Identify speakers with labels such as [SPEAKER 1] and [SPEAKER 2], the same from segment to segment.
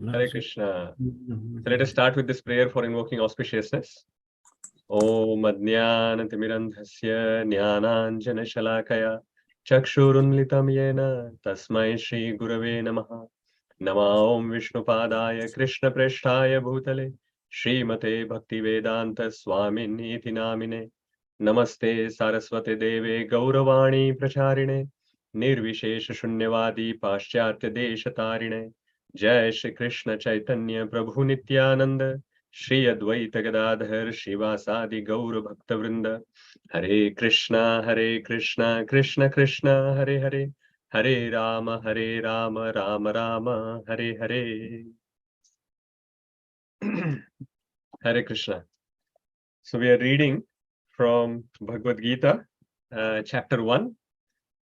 [SPEAKER 1] Hare Krishna. So let us start with this prayer for invoking auspiciousness. Om Adnyanatimirandhasya Jnananjana Shalakaya Chakshurunlitam Yena Tasmai Shri Gurave Namaha. Nama Om Vishnupadaya Krishna Preshtaya Bhutale Srimate Bhaktivedanta Swamin Iti Namine Namaste Saraswate Deve Gauravani Pracharine Nirvishesha Shunyavadi Paschatya Deshatarine Jai Shri Krishna Chaitanya Prabhu Nityananda Shri Advaita Gadadhar Shivasadi Gaura Bhakta Vrinda Hare Krishna Krishna Krishna Hare Hare Hare Rama Rama Rama Hare Hare. Hare Krishna. So we are reading from Bhagavad Gita, chapter 1,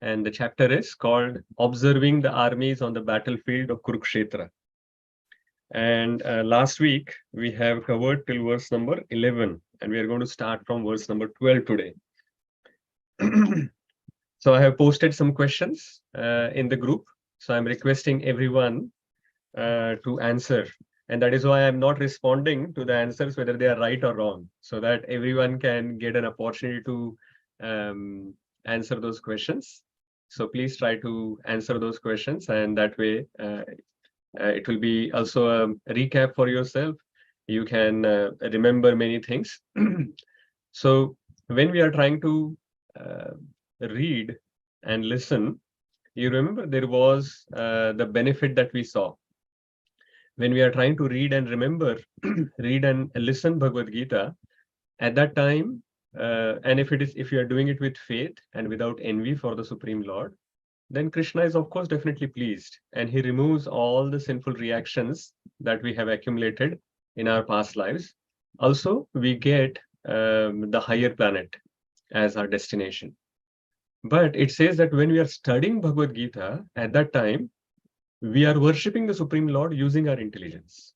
[SPEAKER 1] and the chapter is called Observing the Armies on the Battlefield of Kurukshetra. And last week we have covered till verse number 11, and we are going to start from verse number 12 today. So I have posted some questions in the group. So I'm requesting everyone to answer. And that is why I'm not responding to the answers, whether they are right or wrong, so that everyone can get an opportunity to answer those questions. So please try to answer those questions, and that way it will be also a recap for yourself. You can remember many things. So when we are trying to read and listen, you remember there was the benefit that we saw. When we are trying to read and remember, read and listen Bhagavad Gita, at that time, and if you are doing it with faith and without envy for the Supreme Lord, then Krishna is of course definitely pleased, and he removes all the sinful reactions that we have accumulated in our past lives. Also, we get the higher planet as our destination. But it says that when we are studying Bhagavad Gita, at that time, we are worshipping the Supreme Lord using our intelligence.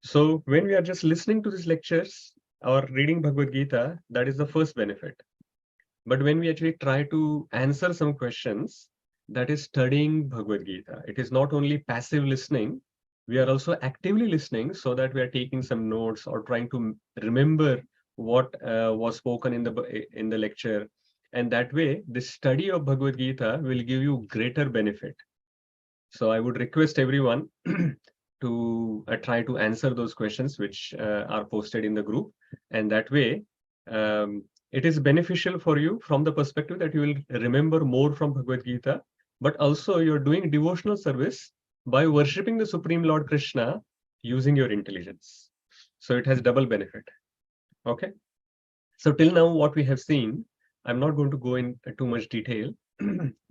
[SPEAKER 1] So when we are just listening to these lectures or reading Bhagavad Gita, that is the first benefit. But when we actually try to answer some questions, that is studying Bhagavad Gita. It is not only passive listening, we are also actively listening, so that we are taking some notes or trying to remember what was spoken in the lecture. And that way, the study of Bhagavad Gita will give you greater benefit. So I would request everyone to try to answer those questions which are posted in the group. And that way, it is beneficial for you from the perspective that you will remember more from Bhagavad Gita, but also you're doing devotional service by worshipping the Supreme Lord Krishna using your intelligence. So it has double benefit. Okay. So till now, what we have seen, I'm not going to go in too much detail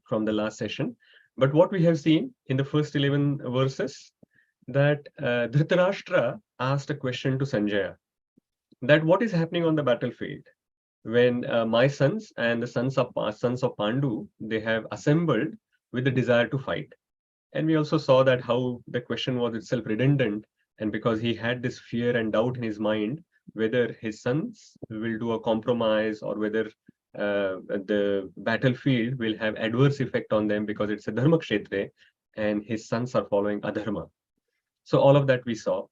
[SPEAKER 1] from the last session, but what we have seen in the first 11 verses, that Dhritarashtra asked a question to Sanjaya, that what is happening on the battlefield when my sons and the sons of Pandu, they have assembled with the desire to fight. And we also saw that how the question was itself redundant, and because he had this fear and doubt in his mind whether his sons will do a compromise or whether the battlefield will have adverse effect on them, because it's a dharma kshetra and his sons are following adharma. So all of that we saw.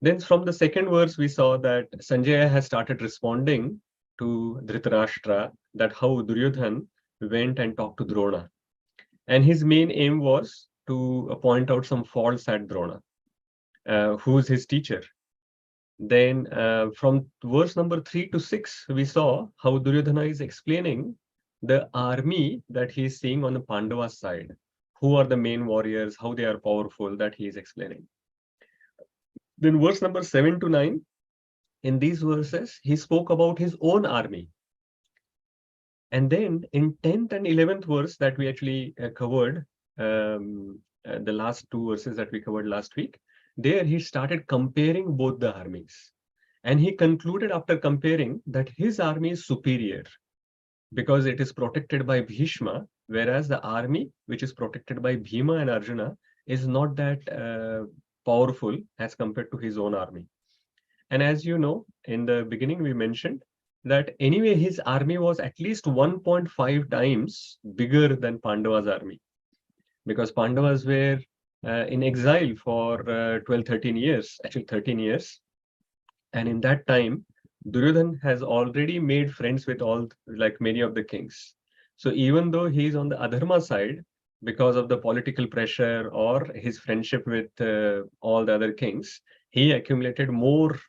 [SPEAKER 1] Then from the second verse, we saw that Sanjaya has started responding to Dhritarashtra, that how Duryodhan went and talked to Drona. And his main aim was to point out some faults at Drona, who's his teacher. Then from verse number 3 to 6, we saw how Duryodhana is explaining the army that he is seeing on the Pandava side. Who are the main warriors, how they are powerful, that he is explaining. Then verse number 7 to 9, in these verses, he spoke about his own army. And then in 10th and 11th verse that we actually covered, the last two verses that we covered last week, there he started comparing both the armies. And he concluded after comparing that his army is superior because it is protected by Bhishma, whereas the army which is protected by Bhima and Arjuna is not that powerful as compared to his own army. And as you know, in the beginning we mentioned that anyway his army was at least 1.5 times bigger than Pandava's army, because Pandavas were in exile for 12, 13 years, actually 13 years. And in that time, Duryodhan has already made friends with like many of the kings. So even though he is on the adharma side, because of the political pressure or his friendship with all the other kings, he accumulated more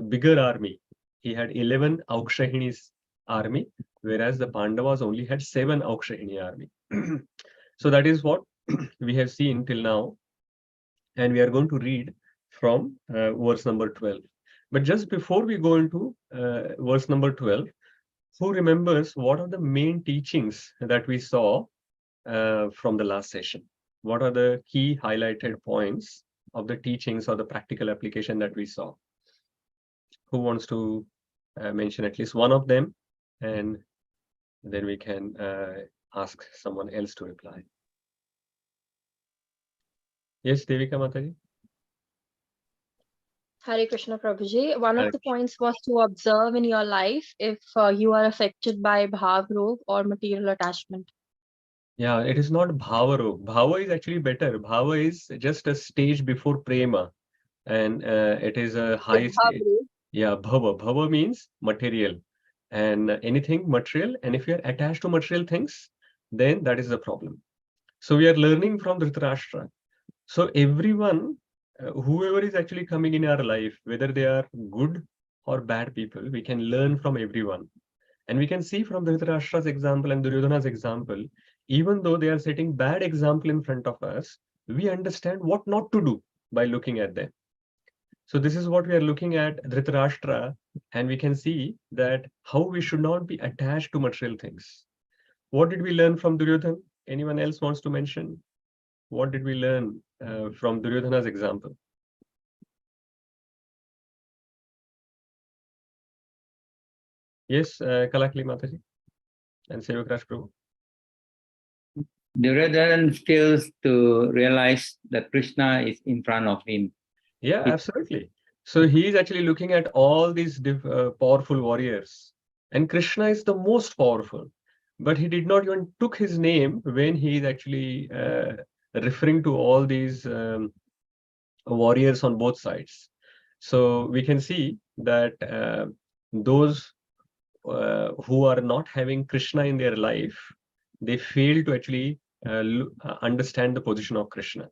[SPEAKER 1] bigger army. He had 11 Aukshahinis army, whereas the Pandavas only had 7 Aukshahini army. So that is what we have seen till now, and we are going to read from verse number 12. But just before we go into verse number 12, who remembers what are the main teachings that we saw from the last session? What are the key highlighted points of the teachings or the practical application that we saw? Who wants to mention at least one of them? And then we can ask someone else to reply. Yes, Devika Mataji?
[SPEAKER 2] Hare Krishna Prabhuji. One of the points was to observe in your life if you are affected by bhav rog or material attachment.
[SPEAKER 1] Yeah, it is not bhava rog. Bhava is actually better. Bhava is just a stage before prema, and it is a high stage. Yeah, bhava. Bhava means material, and anything material. And if you are attached to material things, then that is the problem. So we are learning from Dhritarashtra. So everyone, whoever is actually coming in our life, whether they are good or bad people, we can learn from everyone. And we can see from Dhritarashtra's example and Duryodhana's example, even though they are setting bad example in front of us, we understand what not to do by looking at them. So this is what we are looking at Dhritarashtra, and we can see that how we should not be attached to material things. What did we learn from Duryodhana? Anyone else wants to mention? What did we learn from Duryodhana's example? Yes, Kalakli Mataji and Sevakraj Prabhu.
[SPEAKER 3] Duryodhana fails to realize that Krishna is in front of him.
[SPEAKER 1] Yeah, absolutely. So he is actually looking at all these powerful warriors, and Krishna is the most powerful. But he did not even took his name when he is actually referring to all these warriors on both sides. So we can see that those who are not having Krishna in their life, they fail to actually understand the position of Krishna.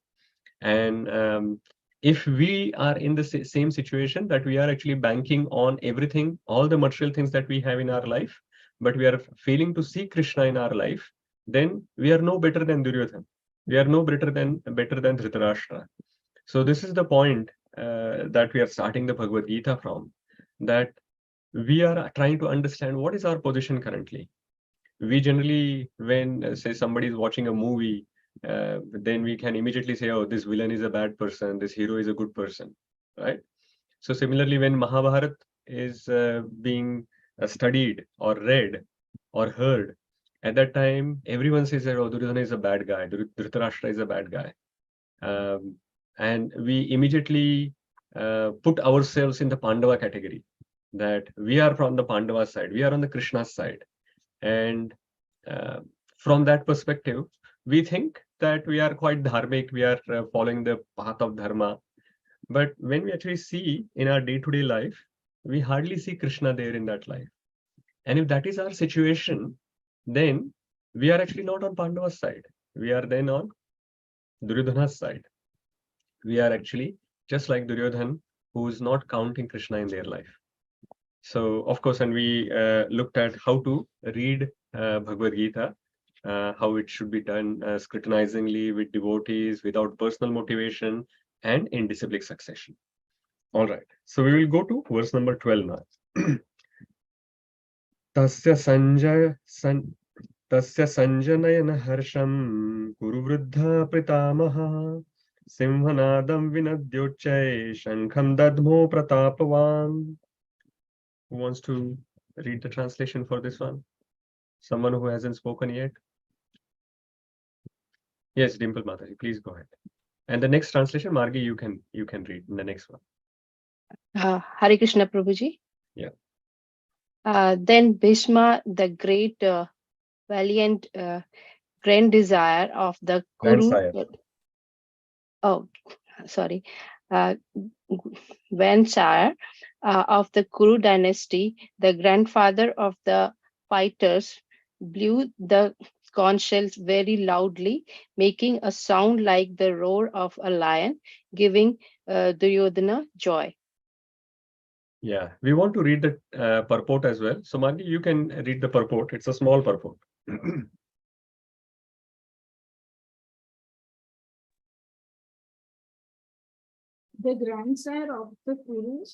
[SPEAKER 1] And if we are in the same situation that we are actually banking on everything, all the material things that we have in our life, but we are failing to see Krishna in our life, then we are no better than Duryodhana. We are no better than Dhritarashtra. So this is the point that we are starting the Bhagavad Gita from, that we are trying to understand what is our position currently. We generally, when say somebody is watching a movie, then we can immediately say, oh, this villain is a bad person, this hero is a good person, right? So similarly, when Mahabharata is being studied or read or heard, at that time, everyone says that, oh, Duryodhana is a bad guy, Dhritarashtra is a bad guy. And we immediately put ourselves in the Pandava category, that we are from the Pandava side, we are on the Krishna side. And from that perspective, we think that we are quite dharmic, we are following the path of dharma. But when we actually see in our day-to-day life, we hardly see Krishna there in that life. And if that is our situation, then we are actually not on Pandava's side. We are then on Duryodhana's side. We are actually just like Duryodhan, who is not counting Krishna in their life. So, of course, and we looked at how to read Bhagavad Gita, how it should be done scrutinizingly with devotees, without personal motivation, and in disciplic succession. All right. So we will go to verse number 12 now. Tasya sanjanayana harsham kuru vruddha pritamaha simhanadam vinadyochai shankham dadmo pratapavan. Who wants to read the translation for this one? Someone who hasn't spoken yet? Yes, Dimple Mataji, please go ahead. And the next translation, Margi, you can read in the next one.
[SPEAKER 2] Hare Krishna Prabhuji.
[SPEAKER 1] Yeah.
[SPEAKER 2] Then Bhishma, the great valiant grand desire of the Kuru,
[SPEAKER 4] Oh, sorry. Grandsire of the Kuru dynasty, the grandfather of the fighters, blew the conch shells very loudly, making a sound like the roar of a lion, giving Duryodhana joy.
[SPEAKER 1] Yeah, we want to read the purport as well. So, Maggie, you can read the purport. It's a small purport.
[SPEAKER 5] The grandsire of the Kuru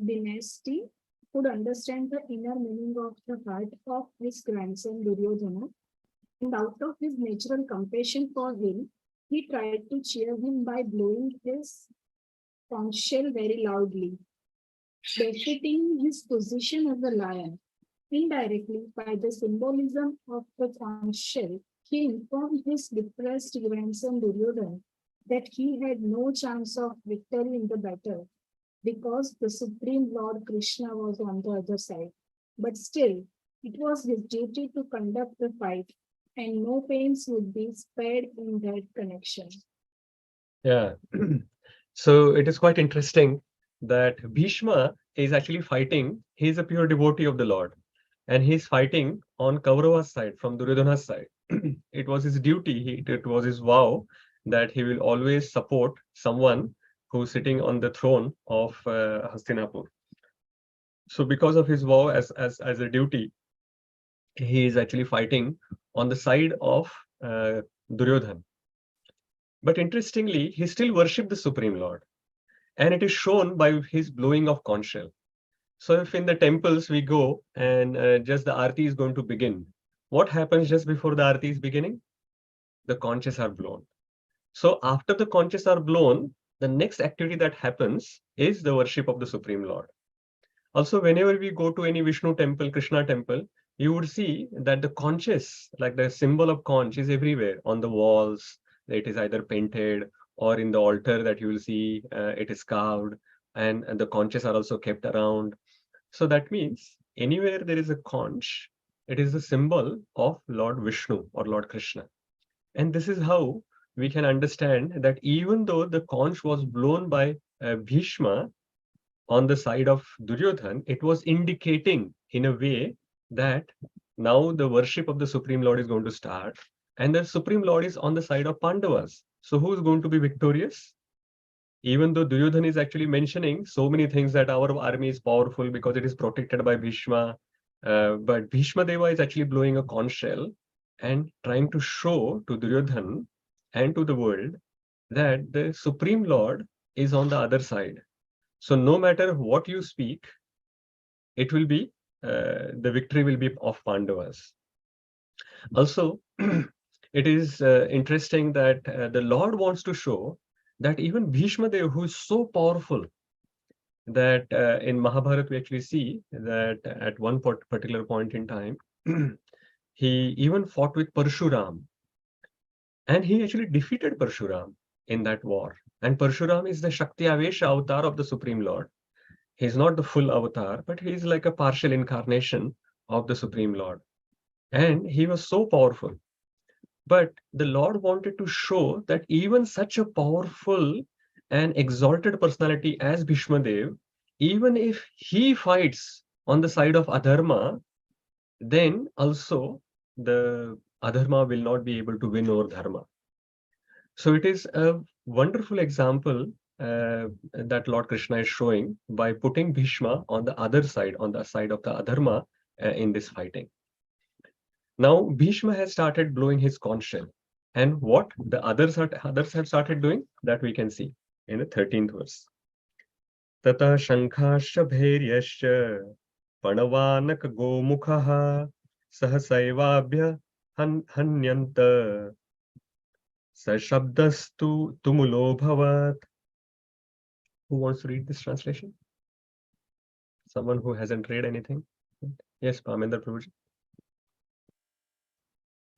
[SPEAKER 5] dynasty could understand the inner meaning of the heart of his grandson Duryodhana, and out of his natural compassion for him, he tried to cheer him by blowing his conch shell very loudly, befitting his position as a lion. Indirectly, by the symbolism of the conch shell, he informed his depressed grandson Duryodhana that he had no chance of victory in the battle because the Supreme Lord Krishna was on the other side. But still, it was his duty to conduct the fight, and no pains would be spared in that connection.
[SPEAKER 1] Yeah. So it is quite interesting that Bhishma is actually fighting. He's a pure devotee of the Lord, and he's fighting on Kaurava's side, from Duryodhana's side. It was his duty, it was his vow that he will always support someone who's sitting on the throne of Hastinapur. So because of his vow as a duty, he is actually fighting on the side of Duryodhana. But interestingly, he still worshipped the Supreme Lord, and it is shown by his blowing of conch shell. So if in the temples we go and just the aarti is going to begin, what happens just before the aarti is beginning? The conches are blown. So after the conches are blown, the next activity that happens is the worship of the Supreme Lord. Also, whenever we go to any Vishnu temple, Krishna temple, you would see that the conches, like the symbol of conch, is everywhere on the walls. It is either painted, or in the altar that you will see it is carved, and the conches are also kept around. So that means anywhere there is a conch, it is a symbol of Lord Vishnu or Lord Krishna. And this is how we can understand that even though the conch was blown by Bhishma on the side of Duryodhan, it was indicating in a way that now the worship of the Supreme Lord is going to start, and the Supreme Lord is on the side of Pandavas. So who is going to be victorious? Even though Duryodhan is actually mentioning so many things that our army is powerful because it is protected by Bhishma, but Bhishma Deva is actually blowing a conch shell and trying to show to Duryodhan and to the world that the Supreme Lord is on the other side. So no matter what you speak, it will be, the victory will be of Pandavas. Also, it is interesting that the Lord wants to show that even Bhishma Dev, who is so powerful, that in Mahabharata we actually see that at one particular point in time, he even fought with Parshuram, and he actually defeated Parshuram in that war. And Parshuram is the Shakti Avesha avatar of the Supreme Lord. He's not the full avatar, but he's like a partial incarnation of the Supreme Lord. And he was so powerful. But the Lord wanted to show that even such a powerful and exalted personality as Bhishma Dev, even if he fights on the side of Adharma, then also the Adharma will not be able to win over Dharma. So it is a wonderful example that Lord Krishna is showing by putting Bhishma on the other side, on the side of the Adharma in this fighting. Now Bhishma has started blowing his conch shell, and what the others have started doing, that we can see in the 13th verse. Tata Shankasha Bhairyascha Panavanaka Gomukhaha Sahasaivabhya Hanyanta Sashabdastu Tumulo Bhavat. Who wants to read this translation? Someone who hasn't read anything? Yes, Parminder Prabhuji.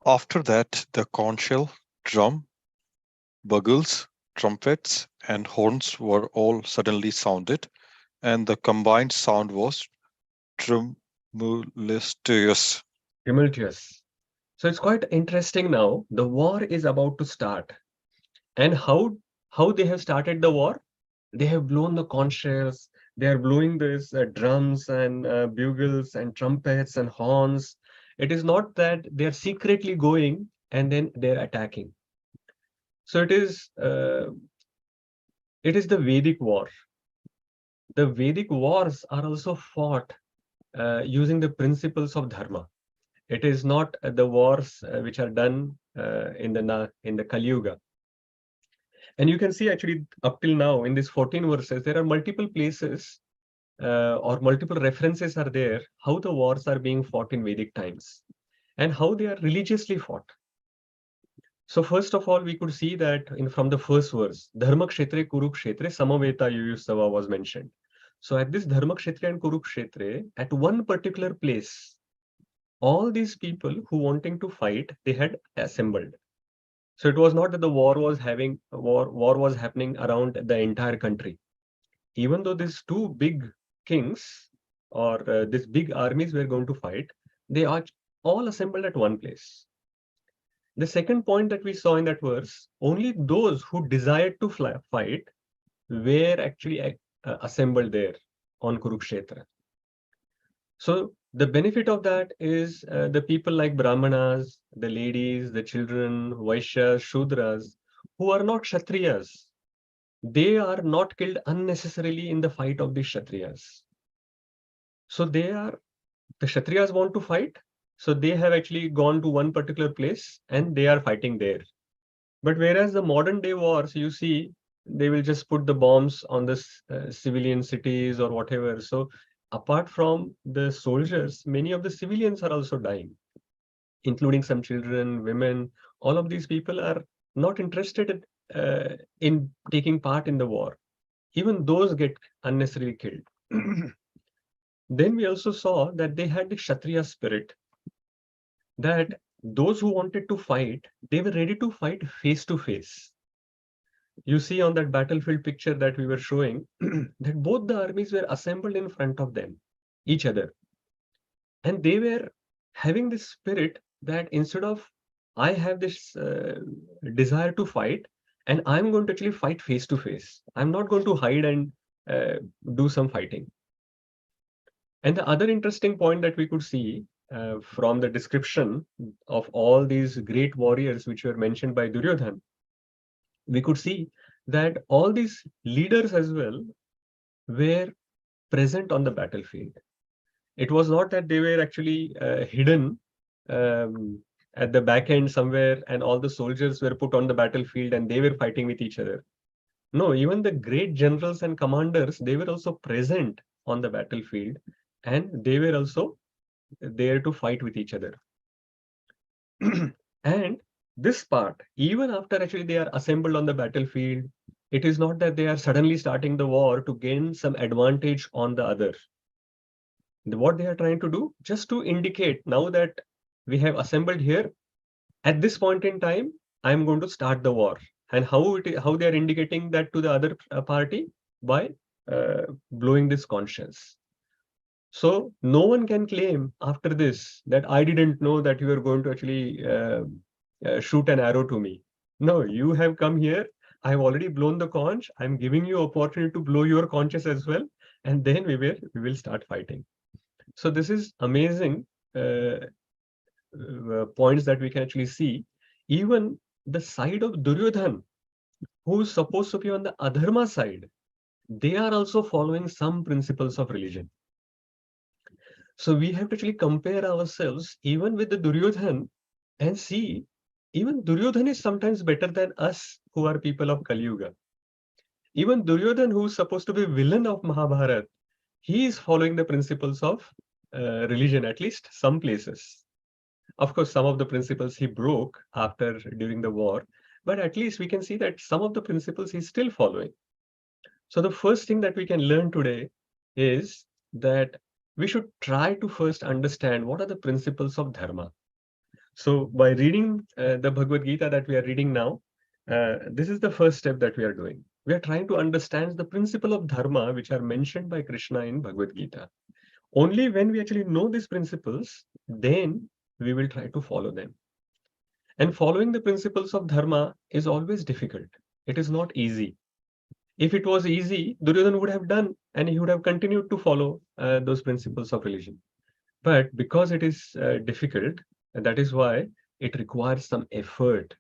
[SPEAKER 6] After that, the conch shell, drum, bugles, trumpets, and horns were all suddenly sounded, and the combined sound was tumultuous.
[SPEAKER 1] Tumultuous. So it's quite interesting now. The war is about to start. And how how they have started the war. They have blown the conch shells. They are blowing these drums and bugles and trumpets and horns. It is not that they are secretly going and then they're attacking. So it is the Vedic war. The Vedic wars are also fought using the principles of dharma. It is not the wars which are done in the Kali Yuga. And you can see actually up till now in these 14 verses, there are multiple places or multiple references are there how the wars are being fought in Vedic times and how they are religiously fought. So first of all, we could see that from the first verse, Dharma Kshetre Kurukshetre Samaveta Yuyusava was mentioned. So at this Dharma Kshetre and Kurukshetre, at one particular place, all these people who wanting to fight, they had assembled. So it was not that the war was happening around the entire country. Even though these two big kings or these big armies were going to fight, they are all assembled at one place. The second point that we saw in that verse, only those who desired to fight were actually assembled there on Kurukshetra. So the benefit of that is the people like Brahmanas, the ladies, the children, Vaishyas, Shudras, who are not Kshatriyas, they are not killed unnecessarily in the fight of the Kshatriyas. So the Kshatriyas want to fight, so they have actually gone to one particular place and they are fighting there. But whereas the modern day wars, you see, they will just put the bombs on the civilian cities or whatever. So apart from the soldiers, many of the civilians are also dying, including some children, women. All of these people are not interested in taking part in the war. Even those get unnecessarily killed. Then we also saw that they had the Kshatriya spirit, that those who wanted to fight, they were ready to fight face to face. You see on that battlefield picture that we were showing that both the armies were assembled in front of them, each other. And they were having this spirit that instead of I have this desire to fight and I'm going to actually fight face to face. I'm not going to hide and do some fighting. And the other interesting point that we could see from the description of all these great warriors which were mentioned by Duryodhan, we could see that all these leaders as well were present on the battlefield. It was not that they were actually hidden at the back end somewhere and all the soldiers were put on the battlefield and they were fighting with each other. No, even the great generals and commanders, they were also present on the battlefield and they were also there to fight with each other. And this part, even after actually they are assembled on the battlefield, it is not that they are suddenly starting the war to gain some advantage on the other. What they are trying to do, just to indicate now that we have assembled here, at this point in time, I am going to start the war. And how they are indicating that to the other party? By blowing this conch shells. So no one can claim after this that I didn't know that you are going to actually shoot an arrow to me. No, you have come here. I have already blown the conch. I'm giving you opportunity to blow your conches as well. And then we will start fighting. So this is amazing points that we can actually see. Even the side of Duryodhan, who is supposed to be on the adharma side, they are also following some principles of religion. So we have to actually compare ourselves even with the Duryodhan and see even Duryodhan is sometimes better than us who are people of Kali Yuga. Even Duryodhan, who is supposed to be villain of Mahabharata, he is following the principles of religion, at least some places. Of course, some of the principles he broke during the war, but at least we can see that some of the principles he's still following. So the first thing that we can learn today is that we should try to first understand what are the principles of dharma. So by reading the Bhagavad Gita that we are reading now, this is the first step that we are doing. We are trying to understand the principle of dharma which are mentioned by Krishna in Bhagavad Gita. Only when we actually know these principles, then we will try to follow them. And following the principles of dharma is always difficult It is not easy. If it was easy, Duryodhana would have done, and he would have continued to follow those principles of religion. But because it is difficult, and that is why it requires some effort.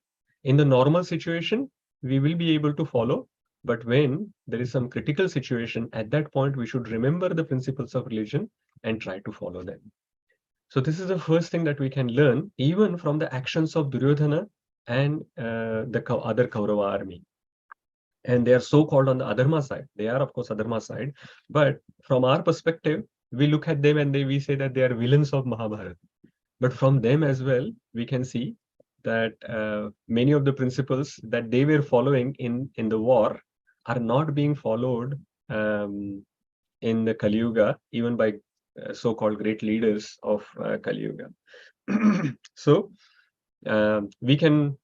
[SPEAKER 1] In the normal situation, we will be able to follow, but when there is some critical situation, at that point, we should remember the principles of religion and try to follow them. So this is the first thing that we can learn, even from the actions of Duryodhana and the other Kaurava army. And they are so called on the adharma side. They are, of course, adharma side. But from our perspective, we look at them and we say that they are villains of Mahabharata. But from them as well, we can see that many of the principles that they were following in the war are not being followed in the Kali Yuga, even by so-called great leaders of Kali Yuga. So we can,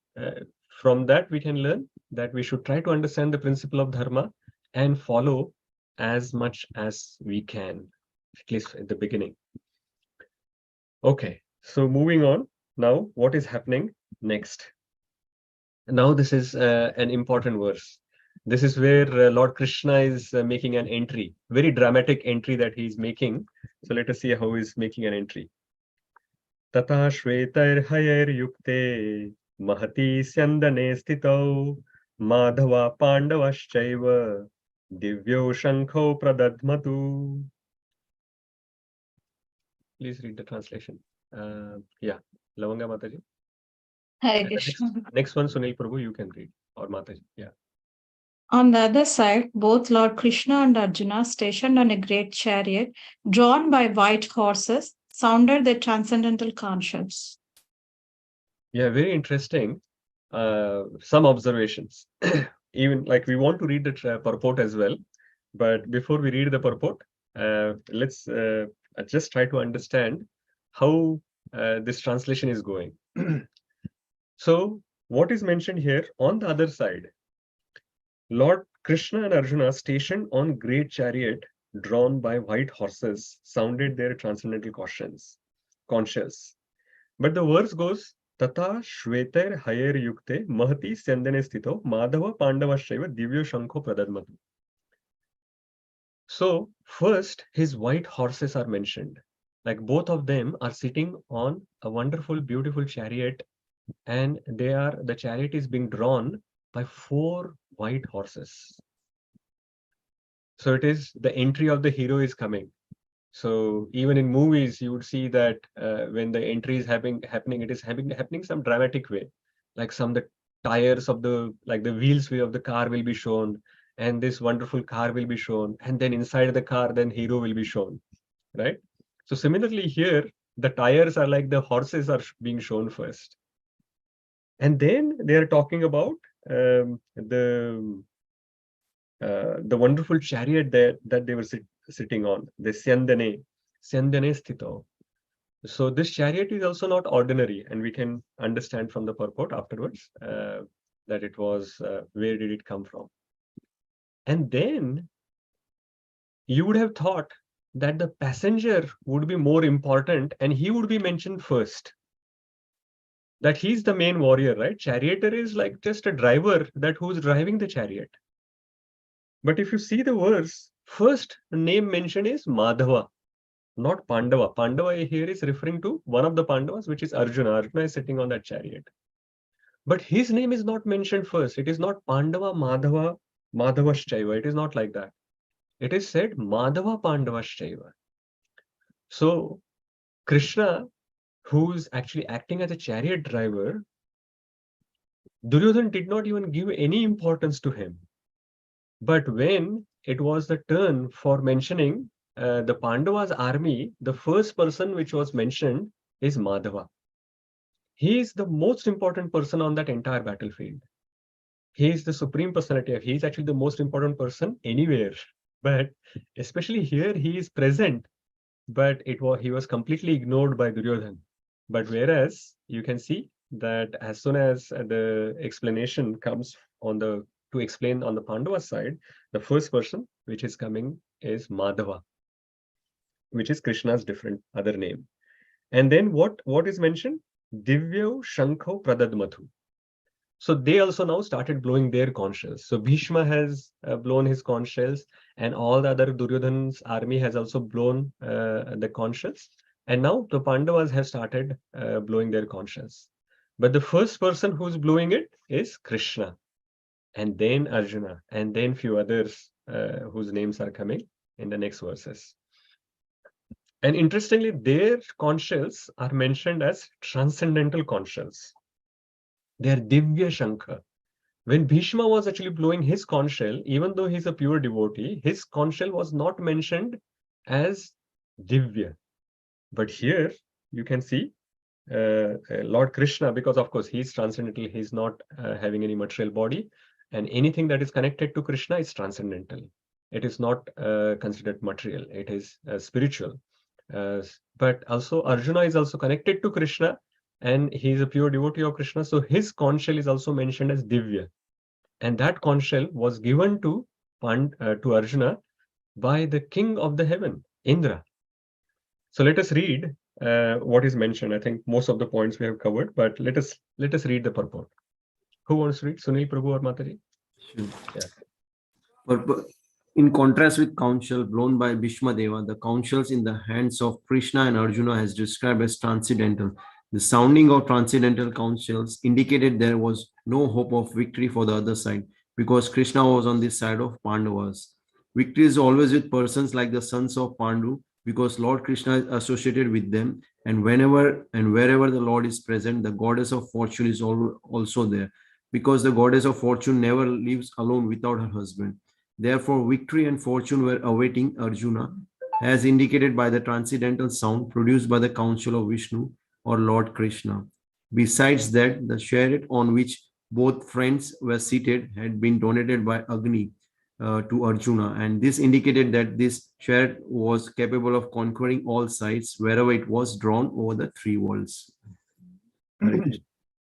[SPEAKER 1] from that, we can learn that we should try to understand the principle of dharma and follow as much as we can, at least at the beginning. Okay, so moving on. Now, what is happening next? Now, this is an important verse. This is where Lord Krishna is making an entry, very dramatic entry that he is making. So let us see how he is making an entry. Tata shvetair hayair yukte mahati syandane stitau madhava pandavaschaiva divyo shankho pradadmatu. Please read the translation. Yeah, Lavanga Mataji.
[SPEAKER 7] Hare Krishna.
[SPEAKER 1] Next one, Sunil Prabhu, you can read, or Mataji. Yeah.
[SPEAKER 7] On the other side, both Lord Krishna and Arjuna, stationed on a great chariot, drawn by white horses, sounded their transcendental concepts.
[SPEAKER 1] Yeah, very interesting. Some observations. Even like we want to read the purport as well, but before we read the purport, let's just try to understand how this translation is going. So, what is mentioned here on the other side? Lord Krishna and Arjuna, stationed on great chariot drawn by white horses, sounded their transcendental conscious. But the verse goes, Tata shvetair hayer yukte mahati syandane stito madhava pandavaschaiva divyo shankho pradadmatu. So first, his white horses are mentioned. Like both of them are sitting on a wonderful, beautiful chariot, and the chariot is being drawn by 4 white horses. So it is the entry of the hero is coming. So even in movies, you would see that when the entry is happening, it is happening some dramatic way. Like the tires of the wheels of the car will be shown, and this wonderful car will be shown, and then inside the car, then hero will be shown, right? So similarly here, the tires are like the horses are being shown first. And then they are talking about the wonderful chariot that they were sitting on, the Syandane Sthito. So this chariot is also not ordinary, and we can understand from the purport afterwards that it was, where did it come from? And then you would have thought that the passenger would be more important and he would be mentioned first. That he's the main warrior, right? Charioteer is like just a driver who's driving the chariot. But if you see the verse, first name mentioned is Madhava, not Pandava. Pandava here is referring to one of the Pandavas, which is Arjuna. Arjuna is sitting on that chariot. But his name is not mentioned first. It is not Pandava, Madhava, Madhavaschaiva. It is not like that. It is said Madhava Pandavaschaiva. So Krishna, who's actually acting as a chariot driver, Duryodhana did not even give any importance to him. But when it was the turn for mentioning the Pandavas' army, the first person which was mentioned is Madhava. He is the most important person on that entire battlefield. He is the supreme personality. He is actually the most important person anywhere. But especially here, he is present. But he was completely ignored by Duryodhana. But whereas you can see that as soon as the explanation comes to explain on the Pandava side, the first person which is coming is Madhava, which is Krishna's different other name. And then what is mentioned? Divyo Shankho Pradadmathu. So they also now started blowing their conch shells. So Bhishma has blown his conch shells, and all the other Duryodhana's army has also blown the conch shells. And now the Pandavas have started blowing their conch shells. But the first person who's blowing it is Krishna, and then Arjuna, and then few others whose names are coming in the next verses. And interestingly, their conch shells are mentioned as transcendental conch shells. They are Divya Shankha. When Bhishma was actually blowing his conch shell, even though he's a pure devotee, his conch shell was not mentioned as Divya. But here you can see Lord Krishna, because of course he's transcendental, he's not having any material body, and anything that is connected to Krishna is transcendental. It is not considered material, it is spiritual. But also Arjuna is also connected to Krishna, and he is a pure devotee of Krishna, so his conch shell is also mentioned as Divya. And that conch shell was given to Arjuna by the king of the heaven, Indra. So let us read what is mentioned. I think most of the points we have covered, but let us read the purport. Who wants to read? Sunil Prabhu or Mataji?
[SPEAKER 8] Yeah. In contrast with conch shell blown by Bhishma Deva, the conch shells in the hands of Krishna and Arjuna is described as transcendental. The sounding of transcendental conch shells indicated there was no hope of victory for the other side, because Krishna was on the side of Pandavas. Victory is always with persons like the sons of Pandu, because Lord Krishna is associated with them, and whenever and wherever the Lord is present, the goddess of fortune is also there, because the goddess of fortune never lives alone without her husband. Therefore, victory and fortune were awaiting Arjuna, as indicated by the transcendental sound produced by the counsel of Vishnu or Lord Krishna. Besides that, the chariot on which both friends were seated had been donated by Agni to Arjuna, and this indicated that this chariot was capable of conquering all sides wherever it was drawn over the three worlds.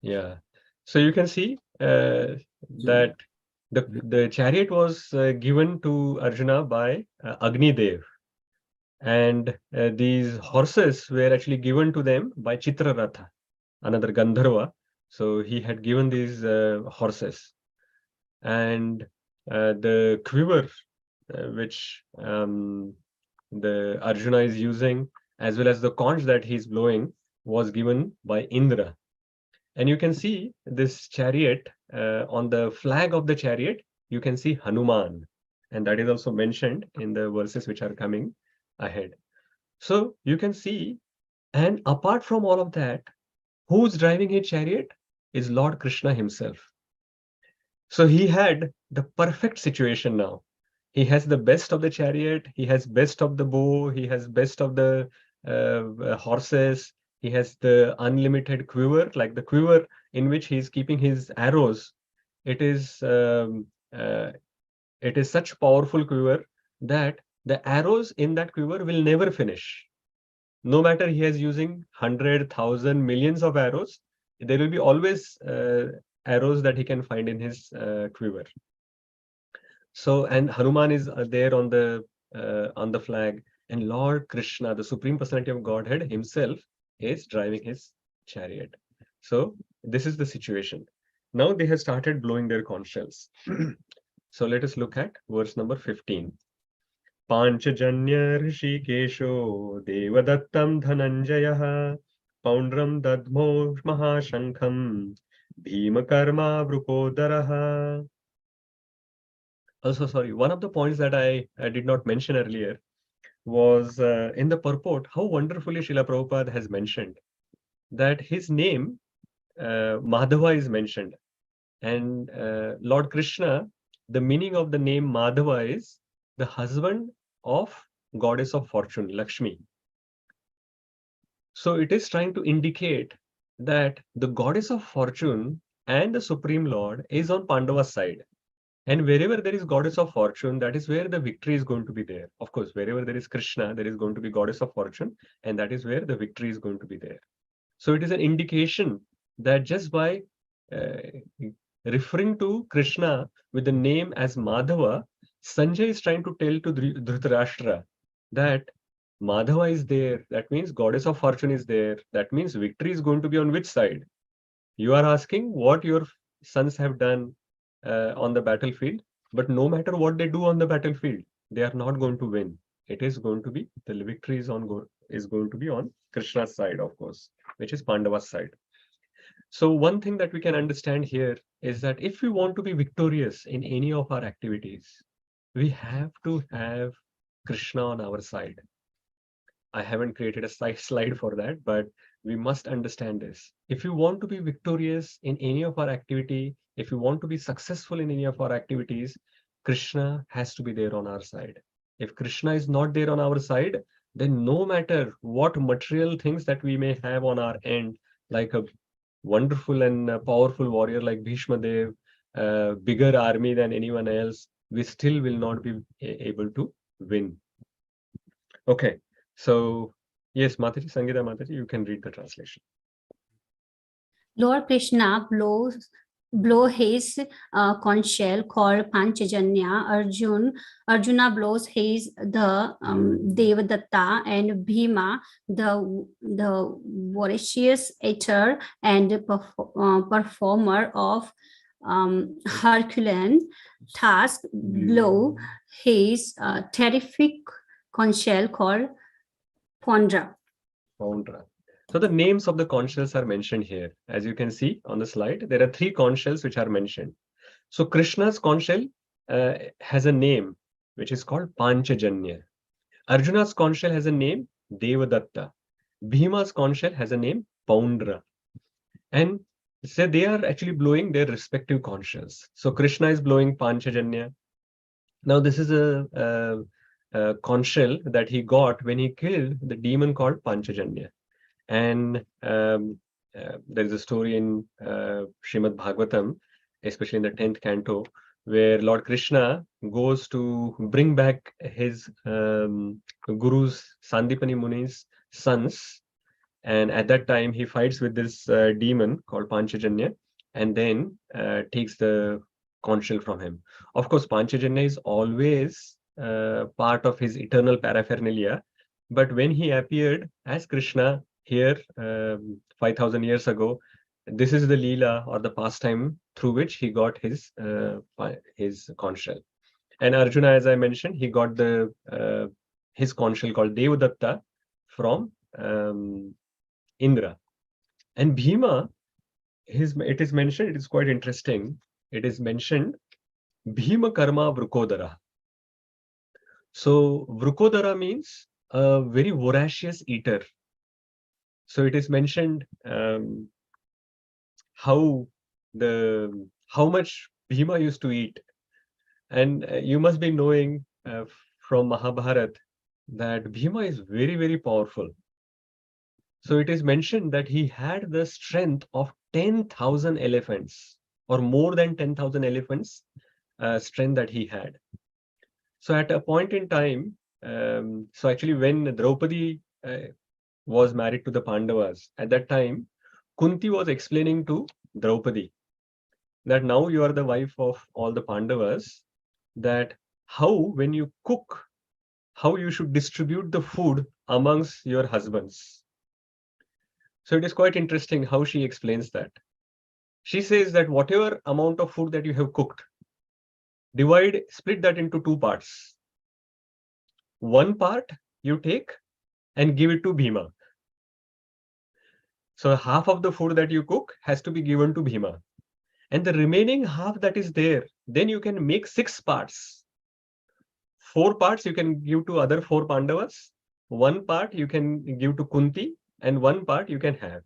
[SPEAKER 1] Yeah. So you can see that the chariot was given to Arjuna by Agni Dev, and these horses were actually given to them by Chitraratha, another Gandharva. So he had given these horses, and the quiver which the Arjuna is using, as well as the conch that he's blowing, was given by Indra. And you can see this chariot, on the flag of the chariot, you can see Hanuman. And that is also mentioned in the verses which are coming ahead. So you can see, and apart from all of that, who's driving his chariot is Lord Krishna himself. So he had the perfect situation now. He has the best of the chariot, he has best of the bow, he has best of the horses, he has the unlimited quiver, like the quiver in which he is keeping his arrows. It is such powerful quiver that the arrows in that quiver will never finish. No matter he is using 100,000 millions of arrows, there will be always arrows that he can find in his quiver. So, and Hanuman is there on the flag, and Lord Krishna, the Supreme Personality of Godhead himself, is driving his chariot. So this is the situation. Now they have started blowing their conch shells. So let us look at verse number 15. Panchajanya Rishikesho Devadattam Dhananjayah Poundram Dadmo Mahashankham Bhima Karma Vrupodaraha. Also, sorry, one of the points that I did not mention earlier was in the purport, how wonderfully Srila Prabhupada has mentioned that his name, Madhava, is mentioned. And Lord Krishna, the meaning of the name Madhava is the husband of goddess of fortune, Lakshmi. So it is trying to indicate that the goddess of fortune and the Supreme Lord is on Pandava's side. And wherever there is goddess of fortune, that is where the victory is going to be there. Of course, wherever there is Krishna, there is going to be goddess of fortune, and that is where the victory is going to be there. So it is an indication that just by referring to Krishna with the name as Madhava, Sanjay is trying to tell to Dhritarashtra that Madhava is there. That means goddess of fortune is there. That means victory is going to be on which side? You are asking what your sons have done on the battlefield, but no matter what they do on the battlefield, they are not going to win. It is going to be, the victory is going to be on Krishna's side, of course, which is Pandava's side. So one thing that we can understand here is that if we want to be victorious in any of our activities, we have to have Krishna on our side. I haven't created a slide for that, but we must understand this. If you want to be victorious in any of our activity, if you want to be successful in any of our activities, Krishna has to be there on our side. If Krishna is not there on our side, then no matter what material things that we may have on our end, like a wonderful and powerful warrior like Bhishma Dev, bigger army than anyone else, we still will not be able to win. Okay, so yes, Mataji, Sangeeta Mataji, you can read the translation.
[SPEAKER 9] Lord Krishna blow his conch shell called Panchajanya. Arjuna blows his the Devadatta, and Bhima the voracious eater and performer of Herculean task blow his terrific conch shell called Pondra.
[SPEAKER 1] So the names of the conch shells are mentioned here. As you can see on the slide, there are 3 conch shells which are mentioned. So Krishna's conch shell has a name which is called Panchajanya. Arjuna's conch shell has a name Devadatta. Bhima's conch shell has a name Poundra. And so they are actually blowing their respective conch shells. So Krishna is blowing Panchajanya. Now this is a conch shell that he got when he killed the demon called Panchajanya. And there is a story in Srimad Bhagavatam, especially in the 10th canto, where Lord Krishna goes to bring back his guru's Sandipani Muni's sons. And at that time, he fights with this demon called Panchajanya, and then takes the conch shell from him. Of course, Panchajanya is always part of his eternal paraphernalia. But when he appeared as Krishna here 5,000 years ago, this is the Leela or the pastime through which he got his conch shell. And Arjuna, as I mentioned, he got his conch shell called Devadatta from Indra. And Bhima, it is mentioned, it is quite interesting, it is mentioned Bhima Karma Vrukodara. So Vrukodara means a very voracious eater. So it is mentioned how much Bhima used to eat. And you must be knowing from Mahabharata that Bhima is very, very powerful. So it is mentioned that he had the strength of 10,000 elephants, or more than 10,000 elephants strength that he had. So at a point in time, so actually when Draupadi was married to the Pandavas, at that time, Kunti was explaining to Draupadi that now you are the wife of all the Pandavas, that how when you cook, how you should distribute the food amongst your husbands. So it is quite interesting how she explains that. She says that whatever amount of food that you have cooked, split that into 2 parts. One part you take and give it to Bhima. So half of the food that you cook has to be given to Bhima. And the remaining half that is there, then you can make 6 parts. 4 parts you can give to other 4 Pandavas. 1 part you can give to Kunti, and 1 part you can have.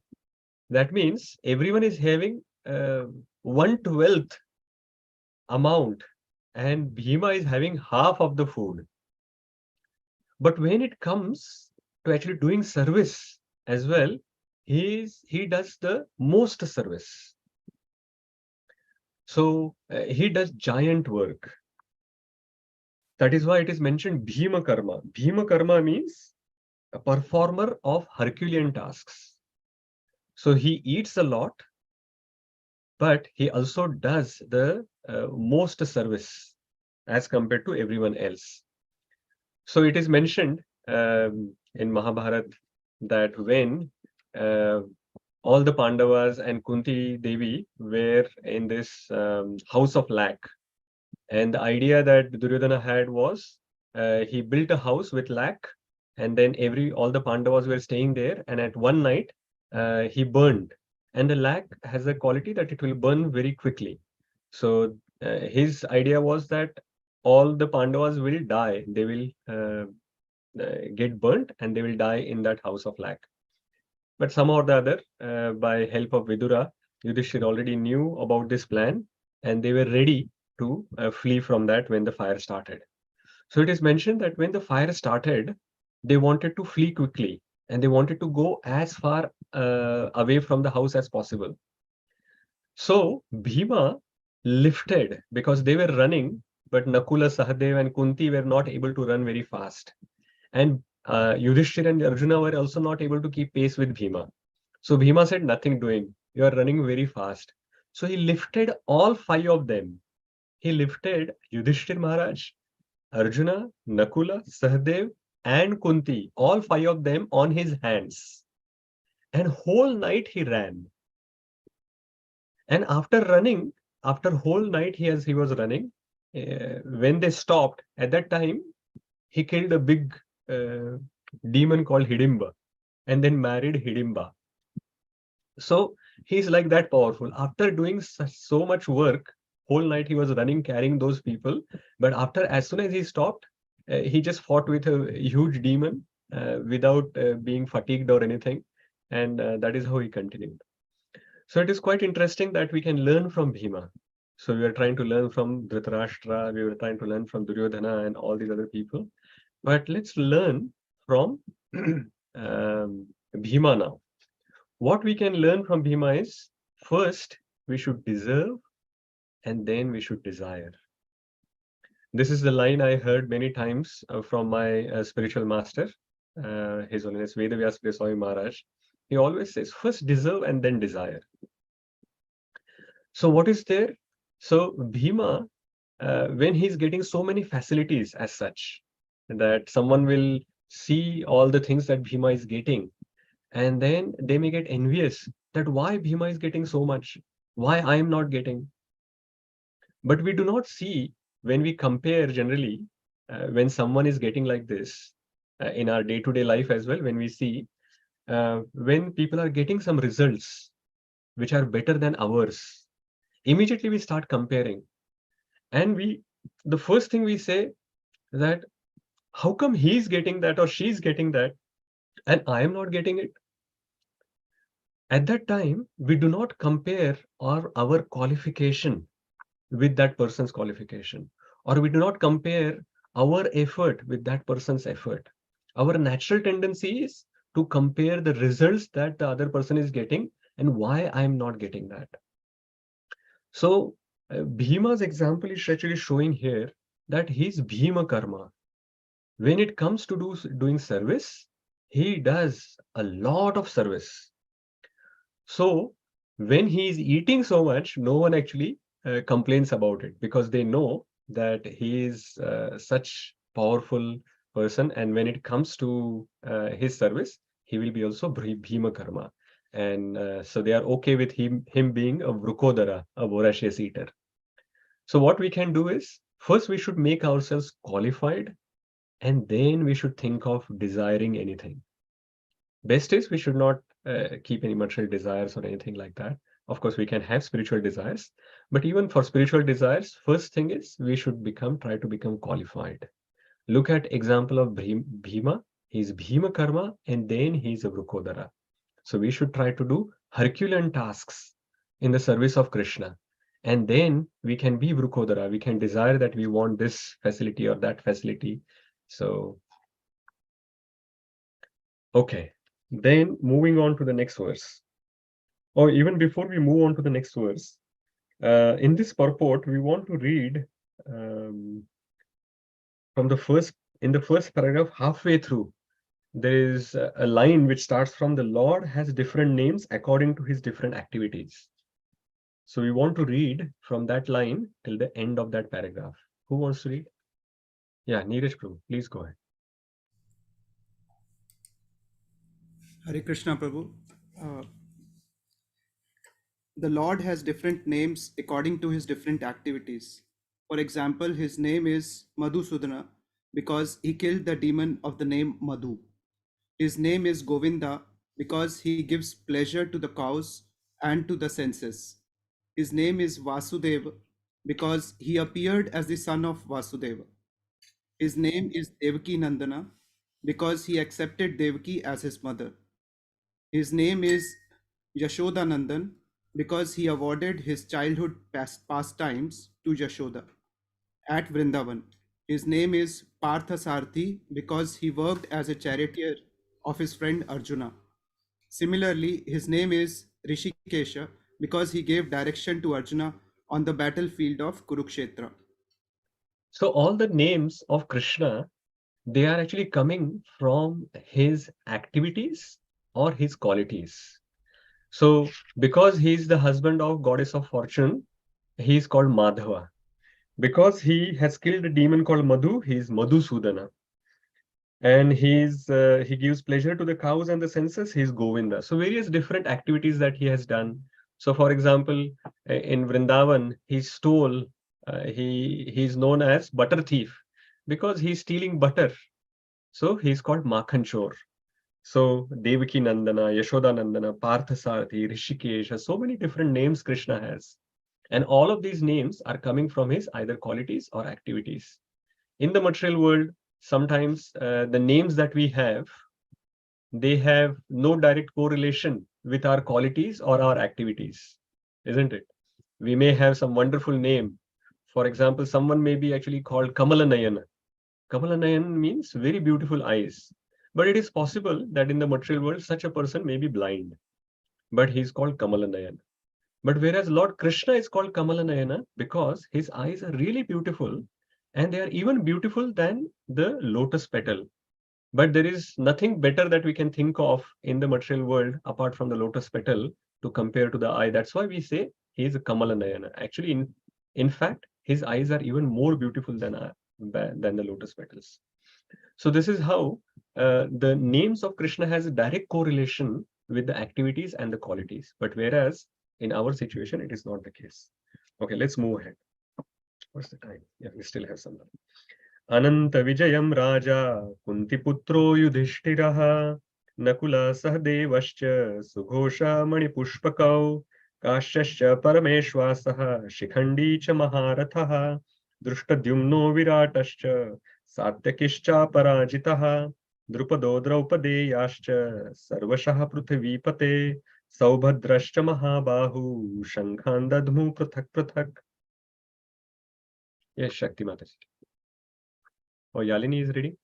[SPEAKER 1] That means everyone is having 1/12 amount, and Bhima is having half of the food. But when it comes to actually doing service as well, he does the most service. So he does giant work. That is why it is mentioned Bhima Karma. Bhima Karma means a performer of Herculean tasks. So he eats a lot, but he also does the most service as compared to everyone else. So it is mentioned in Mahabharata that when all the Pandavas and Kunti Devi were in this house of lac. And the idea that Duryodhana had was he built a house with lac, and then all the Pandavas were staying there. And at one night, he burned. And the lac has a quality that it will burn very quickly. So his idea was that all the Pandavas will die. They will get burnt and they will die in that house of lac. But somehow or the other, by help of Vidura, Yudhishthir already knew about this plan and they were ready to flee from that when the fire started. So it is mentioned that when the fire started, they wanted to flee quickly and they wanted to go as far away from the house as possible. So Bhima lifted because they were running, but Nakula, Sahadev, and Kunti were not able to run very fast. And Yudhishthir and Arjuna were also not able to keep pace with Bhima. So Bhima said, nothing doing. You are running very fast. So he lifted all 5 of them. He lifted Yudhishthir Maharaj, Arjuna, Nakula, Sahadev, and Kunti, all 5 of them on his hands. And whole night he ran. And after running, after whole night he was running, when they stopped, at that time, he killed a big demon called Hidimba and then married Hidimba. So he's like that powerful. After doing so much work, whole night he was running, carrying those people. But as soon as he stopped, he just fought with a huge demon without being fatigued or anything. And that is how he continued. So it is quite interesting that we can learn from Bhima. So we are trying to learn from Dhritarashtra, we were trying to learn from Duryodhana and all these other people. But let's learn from Bhima now. What we can learn from Bhima is, first, we should deserve and then we should desire. This is the line I heard many times from my spiritual master, His Holiness Vedavyasa Swami Maharaj. He always says, first deserve and then desire. So what is there? So Bhima, when he's getting so many facilities as such, that someone will see all the things that Bhima is getting, and then they may get envious that why Bhima is getting so much, why I am not getting. But we do not see, when we compare generally, when someone is getting like this, in our day-to-day life as well, when we see, when people are getting some results which are better than ours, immediately we start comparing. And the first thing we say that, how come he's getting that or she's getting that and I am not getting it? At that time, we do not compare our qualification with that person's qualification, or we do not compare our effort with that person's effort. Our natural tendency is to compare the results that the other person is getting and why I'm not getting that. So Bhima's example is actually showing here that he's Bhima karma. When it comes to doing service, he does a lot of service. So when he is eating so much, no one actually complains about it, because they know that he is such powerful person, and when it comes to his service, he will be also Bhima karma. And so they are okay with him being a Vrukodara, a voracious eater. So what we can do is, first we should make ourselves qualified, and then we should think of desiring anything. Best is we should not keep any material desires or anything like that. Of course, we can have spiritual desires, but even for spiritual desires, first thing is we should try to become qualified. Look at example of Bhima. He's Bhima karma, and then he's a Vrukodara. So we should try to do Herculean tasks in the service of Krishna. And then we can be Vrukodara. We can desire that we want this facility or that facility. So, okay. Then moving on to the next verse. Or even before we move on to the next verse, in this purport, we want to read from in the first paragraph, halfway through. There is a line which starts from, the Lord has different names according to his different activities. So we want to read from that line till the end of that paragraph. Who wants to read? Yeah, Neeraj Prabhu, please go ahead.
[SPEAKER 10] Hare Krishna Prabhu. The Lord has different names according to his different activities. For example, his name is Madhusudana because he killed the demon of the name Madhu. His name is Govinda because he gives pleasure to the cows and to the senses. His name is Vasudeva because he appeared as the son of Vasudeva. His name is Devaki Nandana because he accepted Devaki as his mother. His name is Yashoda Nandan because he awarded his childhood pastimes to Yashoda at Vrindavan. His name is Parthasarthi because he worked as a charioteer of his friend Arjuna. Similarly, his name is Rishikesha because he gave direction to Arjuna on the battlefield of Kurukshetra.
[SPEAKER 1] So all the names of Krishna, they are actually coming from his activities or his qualities. So because he is the husband of goddess of fortune, he is called Madhava. Because he has killed a demon called Madhu, he is Madhusudana. And he gives pleasure to the cows and the senses, he is Govinda. So various different activities that he has done. So for example, in Vrindavan, he stole, he's known as butter thief because he's stealing butter. So he's called Makhan Chor. So Devaki Nandana, Yashoda Nandana, Parthasarthi, Rishikesh, so many different names Krishna has. And all of these names are coming from his either qualities or activities. In the material world, sometimes the names that we have, they have no direct correlation with our qualities or our activities, isn't it? We may have some wonderful name. For example, someone may be actually called Kamalanayana. Kamalanayan means very beautiful eyes. But it is possible that in the material world, such a person may be blind. But he is called Kamalanayana. But whereas Lord Krishna is called Kamalanayana because his eyes are really beautiful and they are even beautiful than the lotus petal. But there is nothing better that we can think of in the material world apart from the lotus petal to compare to the eye. That's why we say he is a Kamalanayana. Actually, in fact, his eyes are even more beautiful than the lotus petals. So this is how the names of Krishna has a direct correlation with the activities and the qualities. But whereas in our situation, it is not the case. Okay, let's move ahead. What's the time? Yeah, we still have some time. Ananta Vijayam Raja Kuntiputro Yudhishthiraha Nakula Sahadevascha Sughosha Manipushpakau Kashascha Parameshwasaha Shikhandi cha Maharathaha Drushtadyumno Viratascha Satyakishcha Parajitaha Drupado Draupadeyascha Sarvashah Prithivipate Saubhadrascha Mahabahu Shankhan Dadmu Prathak Prathak. Yes, Shakti Mataji. Oh, Yalini is reading?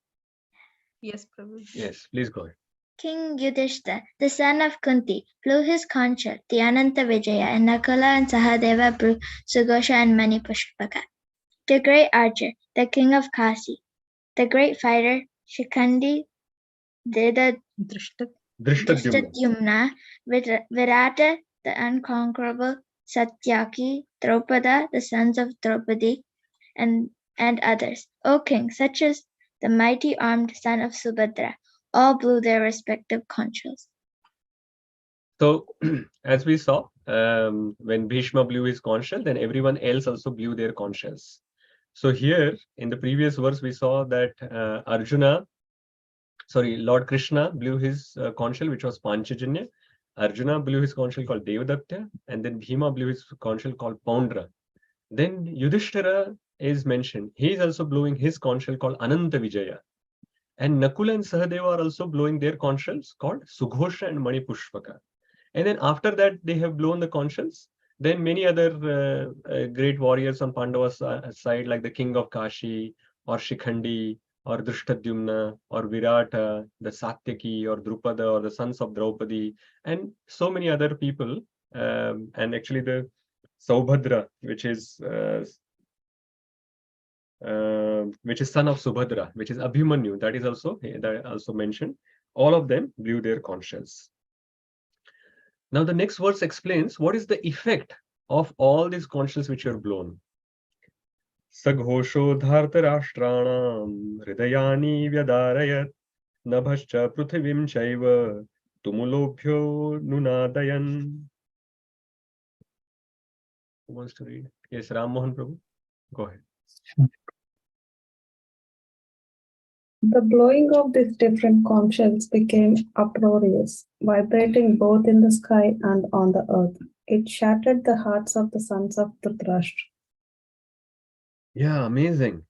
[SPEAKER 2] Yes, Prabhu.
[SPEAKER 1] Yes, please go ahead.
[SPEAKER 11] King Yudhishthira, the son of Kunti, blew his conch shell, the Ananta Vijaya, and Nakula and Sahadeva blew Sughosha and Manipushpaka. The great archer, the king of Kasi, the great fighter, Shikhandi, Drishtadyumna, Virata, the unconquerable, Satyaki, Draupada, the sons of Draupadi, and others. O king, such as the mighty armed son of Subhadra, all blew their respective conch shells.
[SPEAKER 1] So, as we saw, when Bhishma blew his conch shell, then everyone else also blew their conch shells. So here, in the previous verse, we saw that Lord Krishna blew his conch shell, which was Panchajanya. Arjuna blew his conch shell called Devadatta, and then Bhima blew his conch shell called Poundra. Then Yudhishthira is mentioned. He is also blowing his conch shell called Ananta Vijaya. And Nakula and Sahadeva are also blowing their conch shells called Sughosha and Manipushpaka. And then after that, they have blown the conch shells. Then many other great warriors on Pandava's side, like the king of Kashi, or Shikhandi, or Drishtadyumna, or Virata, the Satyaki, or Drupada, or the sons of Draupadi, and so many other people. And actually the Saubhadra, which is son of Subhadra, which is Abhimanyu, that is also mentioned. All of them blew their conch shells. Now the next verse explains what is the effect of all these conch shells which are blown. Saghosho dhartarashtranam hridayani vyadarayat nabhascha prithivim chaiva tumulobhyo nunadayan. Who wants to read? Yes, Ram Mohan Prabhu. Go ahead.
[SPEAKER 12] The blowing of these different conch shells became uproarious, vibrating both in the sky and on the earth. It shattered the hearts of the sons of Dhritarashtra.
[SPEAKER 1] Yeah, amazing.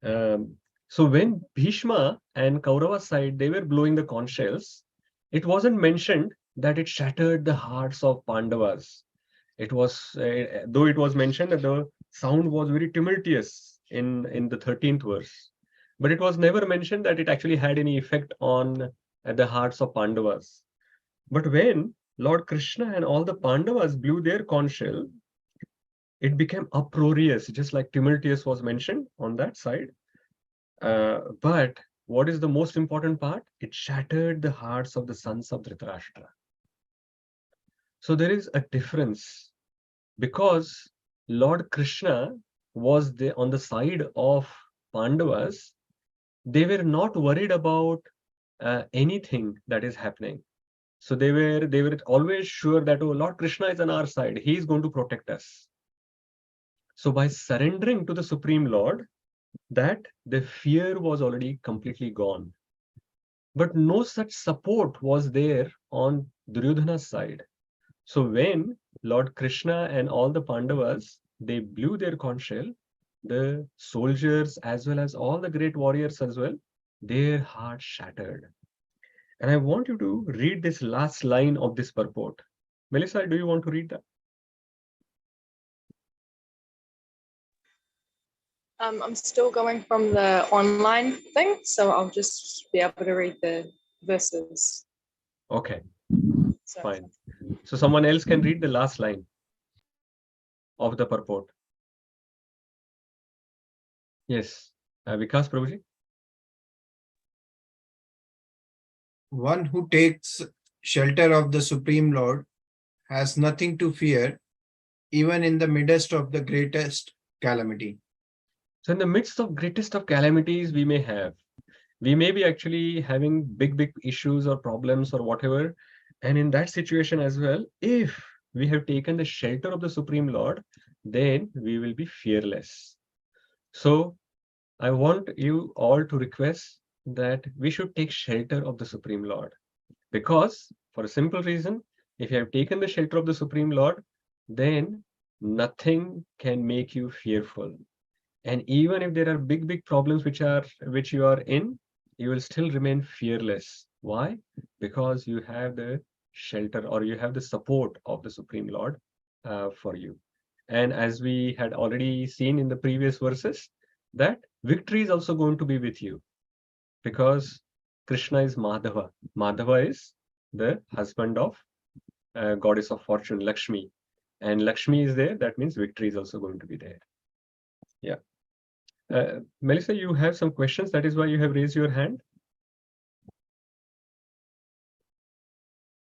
[SPEAKER 1] So when Bhishma and Kaurava side, they were blowing the conch shells, it wasn't mentioned that it shattered the hearts of Pandavas. It was, though it was mentioned that the sound was very tumultuous in the 13th verse, but it was never mentioned that it actually had any effect on the hearts of Pandavas. But when Lord Krishna and all the Pandavas blew their conch shell, it became uproarious, just like tumultuous was mentioned on that side. But what is the most important part? It shattered the hearts of the sons of Dhritarashtra. So there is a difference, because Lord Krishna was on the side of Pandavas. They were not worried about anything that is happening. So they were always sure that, oh, Lord Krishna is on our side. He is going to protect us. So by surrendering to the Supreme Lord, that the fear was already completely gone. But no such support was there on Duryodhana's side. So when Lord Krishna and all the Pandavas, they blew their conch shell, the soldiers as well as all the great warriors as well, their hearts shattered. And I want you to read this last line of this purport. Melissa, do you want to read that?
[SPEAKER 13] I'm still going from the online thing, so I'll just be able to read the verses.
[SPEAKER 1] Okay, fine. So someone else can read the last line of the purport. Yes, Vikas Prabhuji.
[SPEAKER 14] One who takes shelter of the Supreme Lord has nothing to fear, even in the midst of the greatest calamity.
[SPEAKER 1] So in the midst of greatest of calamities we may be actually having big issues or problems or whatever. And in that situation as well, if we have taken the shelter of the Supreme Lord, then we will be fearless. So I want you all to request that we should take shelter of the Supreme Lord. Because for a simple reason, if you have taken the shelter of the Supreme Lord, then nothing can make you fearful. And even if there are big problems which you are in, you will still remain fearless. Why? Because you have the shelter, or you have the support of the Supreme Lord for you. And as we had already seen in the previous verses, that victory is also going to be with you, because Krishna is Madhava. Madhava is the husband of goddess of fortune, Lakshmi. And Lakshmi is there, that means victory is also going to be there. Yeah. Melissa, you have some questions. That is why you have raised your hand.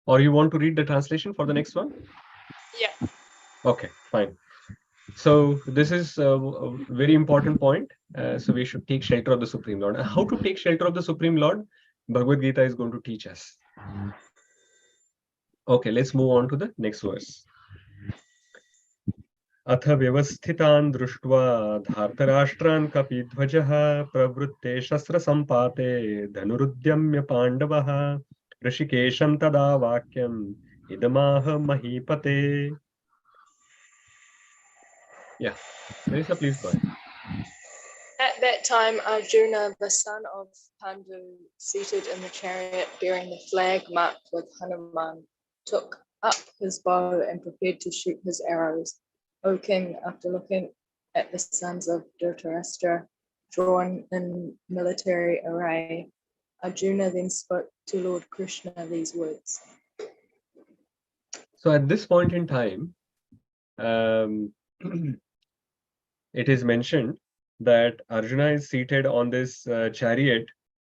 [SPEAKER 1] Or you want to read the translation for the next one?
[SPEAKER 13] Yeah.
[SPEAKER 1] Okay, fine. So this is a very important point. So we should take shelter of the Supreme Lord. How to take shelter of the Supreme Lord? Bhagavad Gita is going to teach us. Okay, let's move on to the next verse. अथ व्यवस्थितान् दृष्ट्वा धार्तराष्ट्रान् कपिध्वजः प्रवृत्ते शस्त्रसम्पाते धनुरुद्यम्य पाण्डवः ऋषिकेशं तदा वाक्यम् इदमाह महीपते. Yeah, Melissa, please go ahead.
[SPEAKER 13] At that time, Arjuna, the son of Pandu, seated in the chariot bearing the flag marked with Hanuman, took up his bow and prepared to shoot his arrows. O king, after looking at the sons of Dhritarashtra drawn in military array, Arjuna then spoke to Lord Krishna these words.
[SPEAKER 1] So at this point in time, it is mentioned that Arjuna is seated on this chariot,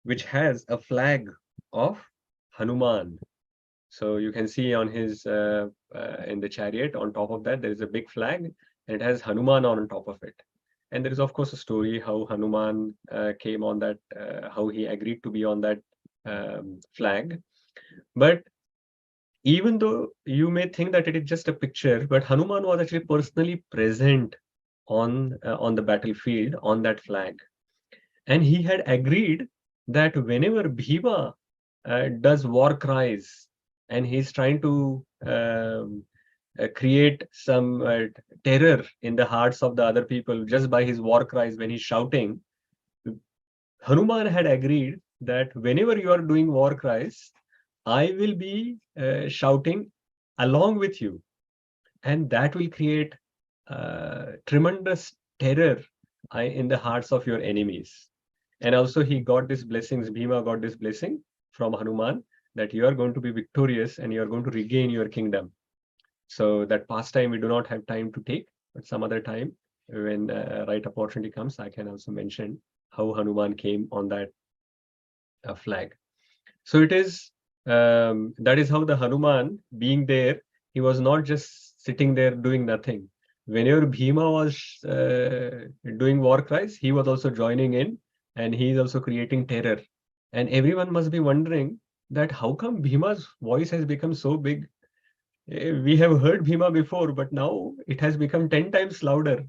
[SPEAKER 1] which has a flag of Hanuman. So you can see on his in the chariot, on top of that, there is a big flag, and it has Hanuman on top of it. And there is, of course, a story how Hanuman came on that, how he agreed to be on that flag. But even though you may think that it is just a picture, but Hanuman was actually personally present on the battlefield on that flag, and he had agreed that whenever Bhima does war cries and he's trying to create some terror in the hearts of the other people just by his war cries when he's shouting, Hanuman had agreed that whenever you are doing war cries, I will be shouting along with you, and that will create tremendous terror in the hearts of your enemies. And also he got these blessings, Bhima got this blessing from Hanuman that you are going to be victorious and you are going to regain your kingdom. So that pastime we do not have time to take, but some other time when right opportunity comes, I can also mention how Hanuman came on that flag. So it is, that is how the Hanuman being there, he was not just sitting there doing nothing. Whenever Bhima was doing war cries, he was also joining in, and he is also creating terror. And everyone must be wondering that how come Bhima's voice has become so big? We have heard Bhima before, but now it has become 10 times louder.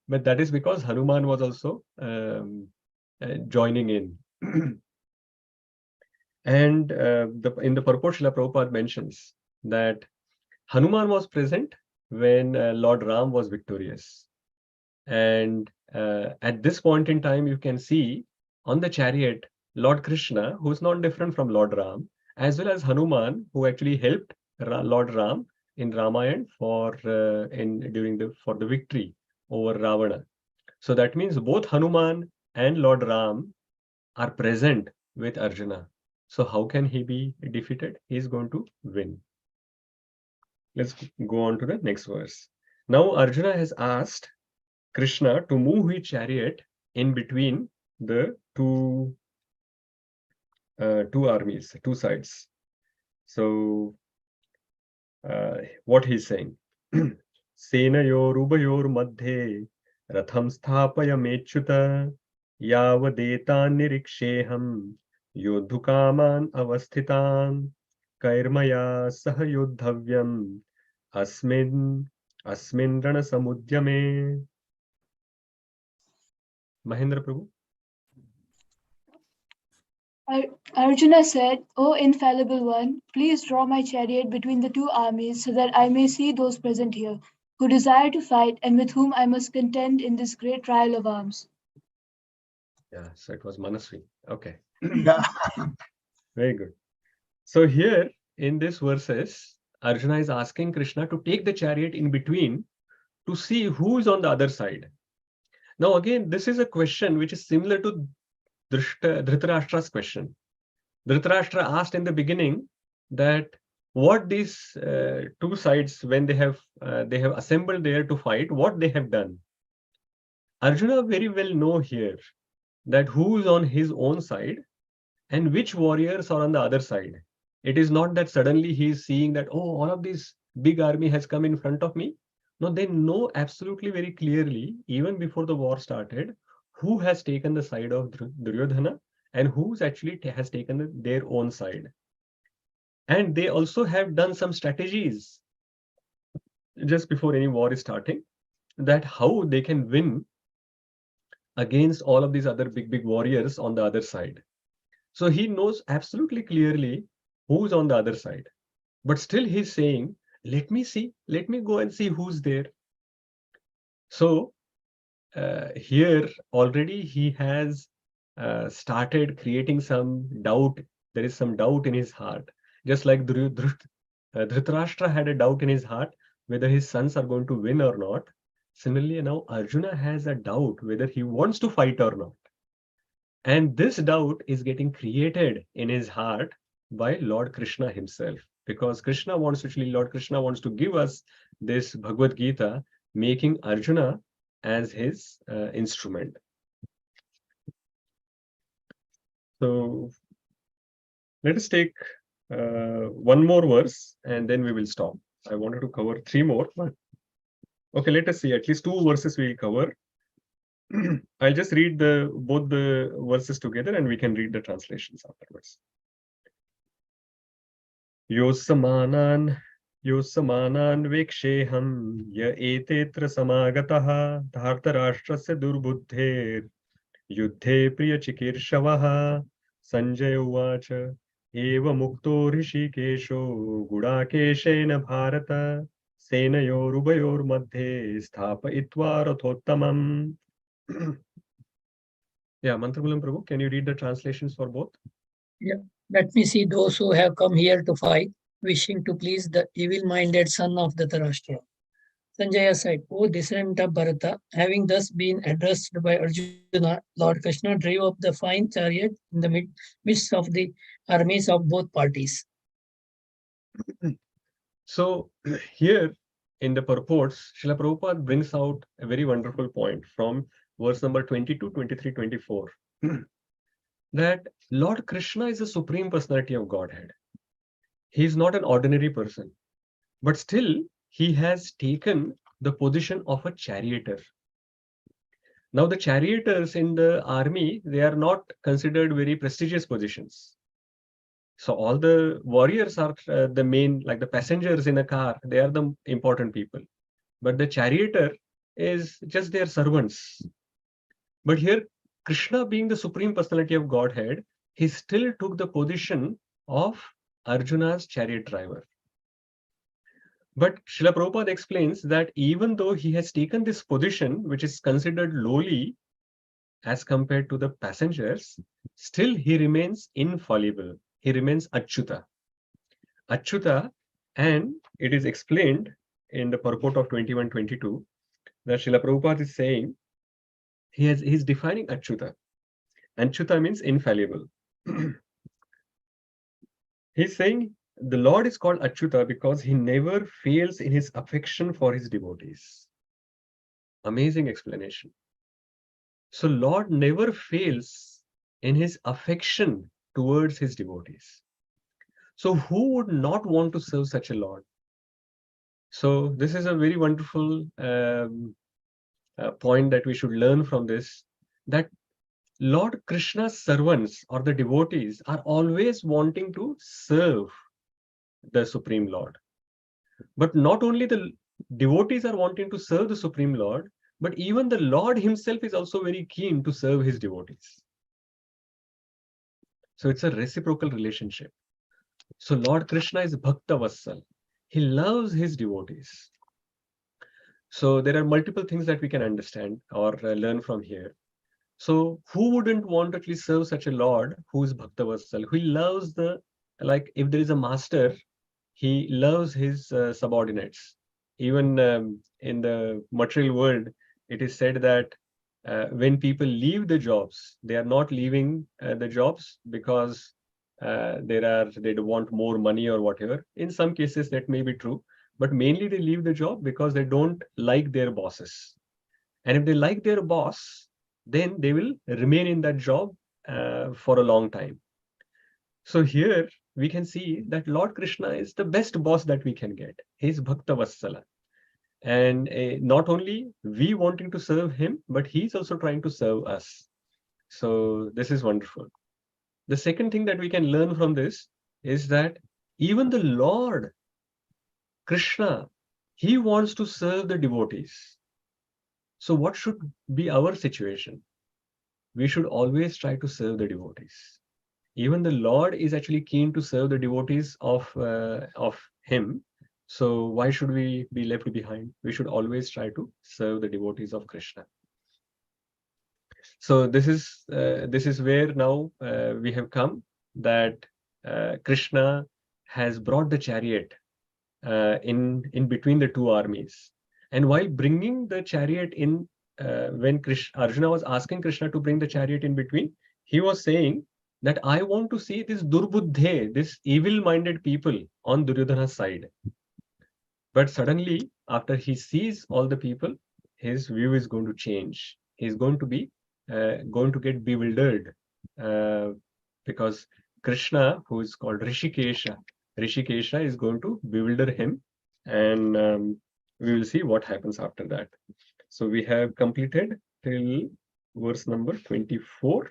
[SPEAKER 1] But that is because Hanuman was also joining in. And in the purport, Srila Prabhupada mentions that Hanuman was present when Lord Ram was victorious. And at this point in time, you can see on the chariot, Lord Krishna, who is not different from Lord Ram, as well as Hanuman, who actually helped Lord Ram in Ramayana for the victory over Ravana. So that means both Hanuman and Lord Ram are present with Arjuna. So how can he be defeated? He is going to win. Let's go on to the next verse. Now Arjuna has asked Krishna to move his chariot in between the two armies, two sides. So what he's saying, Senayorubayor madhe ratham sthapayamechyuta yavadetan niriksheham yodhukaman avasthitan kairmaya sahayodhavyam asmin rana samudyame. Mahendra Prabhu.
[SPEAKER 15] Arjuna said, O infallible one, please draw my chariot between the two armies so that I may see those present here who desire to fight and with whom I must contend in this great trial of arms.
[SPEAKER 1] Yeah, so it was Manasvi. Okay.
[SPEAKER 16] Yeah.
[SPEAKER 1] Very good. So here in this verses, Arjuna is asking Krishna to take the chariot in between to see who is on the other side. Now again, this is a question which is similar to Dhritarashtra's question. Dhritarashtra asked in the beginning that what these two sides, when they have assembled there to fight, what they have done. Arjuna very well know here that who is on his own side and which warriors are on the other side. It is not that suddenly he is seeing that, oh, all of this big army has come in front of me. No, they know absolutely very clearly, even before the war started, who has taken the side of Duryodhana and who's actually has taken their own side. And they also have done some strategies just before any war is starting, that how they can win against all of these other big warriors on the other side. So he knows absolutely clearly who's on the other side. But still he's saying, let me see, let me go and see who's there. So here already he has started creating some doubt. There is some doubt in his heart. Just like Dhritarashtra had a doubt in his heart whether his sons are going to win or not. Similarly, now Arjuna has a doubt whether he wants to fight or not. And this doubt is getting created in his heart by Lord Krishna himself. Because Lord Krishna wants to give us this Bhagavad Gita, making Arjuna as his instrument. So let us take one more verse and then we will stop. I wanted to cover 3 more, but okay, let us see. At least 2 verses we will cover. I'll just read both the verses together and we can read the translations afterwards. Yosamanan Veksheham Ya Etetra Samagataha Dhartarashtrasya Durbuddher Yuddhe Priya Chikirshavah Sanjay Uvacha Eva Mukto Rishikesho Gudakeshena Bharata Senayorubayor Madhe Sthapayitva Rathottamam. Yeah, Mantramulam Prabhu, can you read the translations for both?
[SPEAKER 16] Yeah. Let me see those who have come here to fight, wishing to please the evil-minded son of Dhritarashtra. Sanjaya said, O descendant of Bharata, having thus been addressed by Arjuna, Lord Krishna drove up the fine chariot in the midst of the armies of both parties.
[SPEAKER 1] So here in the purports, Srila Prabhupada brings out a very wonderful point from verse number 22, 23, 24. That Lord Krishna is the Supreme Personality of Godhead. He is not an ordinary person, but still he has taken the position of a charioteer. Now the charioteers in the army, they are not considered very prestigious positions. So all the warriors are the main, like the passengers in a car, they are the important people. But the charioteer is just their servants. But here, Krishna being the Supreme Personality of Godhead, he still took the position of Arjuna's chariot driver. But Srila Prabhupada explains that even though he has taken this position, which is considered lowly as compared to the passengers, still he remains infallible. He remains Achyuta. Achyuta, and it is explained in the purport of 21-22 that Srila Prabhupada is saying, he's defining Achyuta. Achyuta means infallible. He's saying the Lord is called Achyuta because he never fails in his affection for his devotees. Amazing explanation. So Lord never fails in his affection towards his devotees. So who would not want to serve such a Lord? So this is a very wonderful point that we should learn from this, that Lord Krishna's servants or the devotees are always wanting to serve the Supreme Lord. But not only the devotees are wanting to serve the Supreme Lord, but even the Lord himself is also very keen to serve his devotees. So it's a reciprocal relationship. So Lord Krishna is Bhakta Vassal. He loves his devotees. So there are multiple things that we can understand or learn from here. So who wouldn't want to actually serve such a Lord who is Bhakta Vassal, who loves like if there is a master, he loves his subordinates. Even in the material world, it is said that when people leave the jobs, they are not leaving the jobs because they want more money or whatever. In some cases, that may be true, but mainly they leave the job because they don't like their bosses. And if they like their boss, then they will remain in that job for a long time. So here we can see that Lord Krishna is the best boss that we can get. He is Bhakta Vassala. And not only we wanting to serve him, but he's also trying to serve us. So this is wonderful. The second thing that we can learn from this is that even the Lord Krishna, he wants to serve the devotees. So what should be our situation? We should always try to serve the devotees. Even the Lord is actually keen to serve the devotees of him. So why should we be left behind? We should always try to serve the devotees of Krishna. So this is where now we have come, that Krishna has brought the chariot in between the two armies. And while bringing the chariot in, when Arjuna was asking Krishna to bring the chariot in between, he was saying that I want to see this Durbuddhe, this evil-minded people on Duryodhana's side. But suddenly, after he sees all the people, his view is going to change. He's going to be going to get bewildered because Krishna, who is called Rishikesha is going to bewilder him, and we will see what happens after that. So we have completed till verse number 24,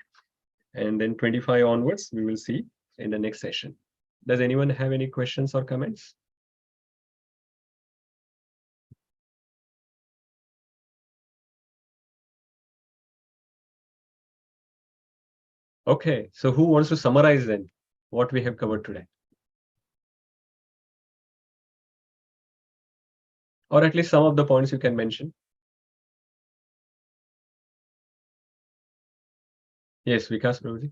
[SPEAKER 1] and then 25 onwards we will see in the next session. Does anyone have any questions or comments? Okay, so who wants to summarize then what we have covered today? Or at least some of the points you can mention. Yes, Vikas Prabhuji.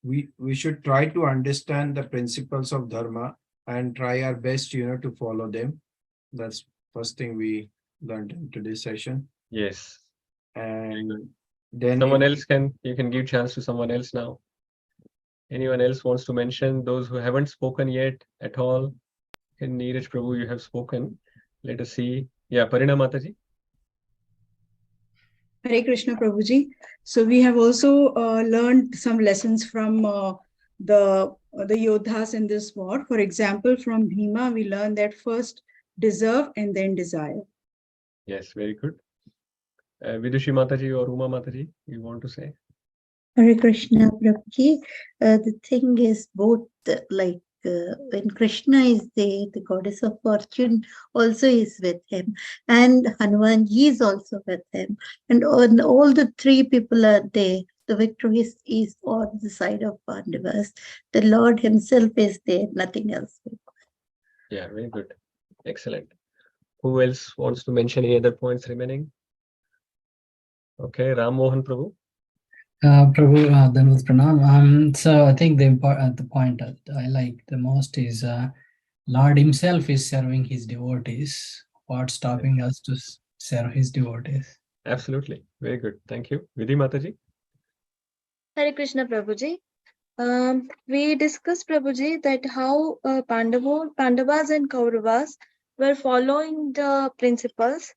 [SPEAKER 14] We should try to understand the principles of dharma and try our best, to follow them. That's first thing we learned in today's session.
[SPEAKER 1] Yes.
[SPEAKER 14] And then
[SPEAKER 1] someone else you can give chance to someone else now. Anyone else wants to mention? Those who haven't spoken yet at all? And Neeraj Prabhu, you have spoken. Let us see. Yeah, Parina Mataji.
[SPEAKER 17] Hare Krishna Prabhuji. So we have also learned some lessons from the Yodhas in this war. For example, from Bhima, we learned that first deserve and then desire.
[SPEAKER 1] Yes, very good. Vidushi Mataji or Uma Mataji, you want to say?
[SPEAKER 18] Hare Krishna Prabhuji. The thing is both when Krishna is there, the goddess of fortune also is with him, and Hanumanji is also with him, and all the three people are there. The victory is on the side of Pandavas. The Lord himself is there, nothing else.
[SPEAKER 1] Yeah, very good. Excellent. Who else wants to mention any other points remaining? Okay, Ram Mohan Prabhu.
[SPEAKER 19] Prabhu, Dhanvat Pranam. So I think the point that I like the most is Lord himself is serving his devotees. What's stopping us to serve his devotees?
[SPEAKER 1] Absolutely. Very good. Thank you. Vidhi Mataji.
[SPEAKER 2] Hare Krishna Prabhuji. We discussed, Prabhuji, that how Pandavas and Kauravas were following the principles,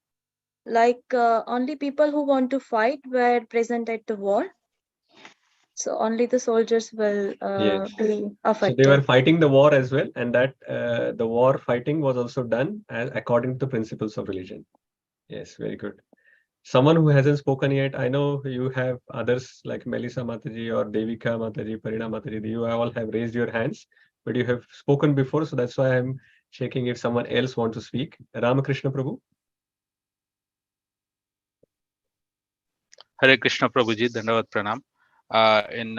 [SPEAKER 2] like only people who want to fight were present at the war. So only the soldiers will
[SPEAKER 1] Yes.
[SPEAKER 2] be affected.
[SPEAKER 1] So they were fighting the war as well, and that the war fighting was also done according to the principles of religion. Yes, very good. Someone who hasn't spoken yet, I know you have others like Melissa Mataji or Devika Mataji, Parina Mataji, you all have raised your hands, but you have spoken before, so that's why I'm checking if someone else wants to speak. Ramakrishna Prabhu.
[SPEAKER 20] Hare Krishna Prabhuji, Dandavat Pranam. In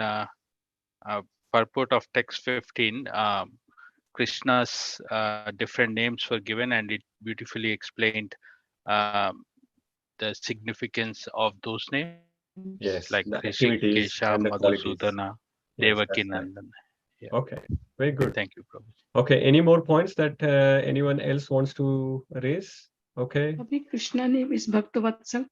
[SPEAKER 20] purport of text 15, Krishna's different names were given, and it beautifully explained the significance of those names,
[SPEAKER 1] yes,
[SPEAKER 20] like
[SPEAKER 1] the
[SPEAKER 20] Rishi,
[SPEAKER 1] activities
[SPEAKER 20] Kesha,
[SPEAKER 1] and the qualities.
[SPEAKER 20] Madhusudana,
[SPEAKER 1] Yes,
[SPEAKER 20] Devaki
[SPEAKER 1] that's right.
[SPEAKER 20] Nandan. Yeah.
[SPEAKER 1] Okay, very good.
[SPEAKER 20] Thank you, Prabhu.
[SPEAKER 1] Okay, any more points that anyone else wants to raise? Okay.
[SPEAKER 21] Krishna name is Bhaktavatsal.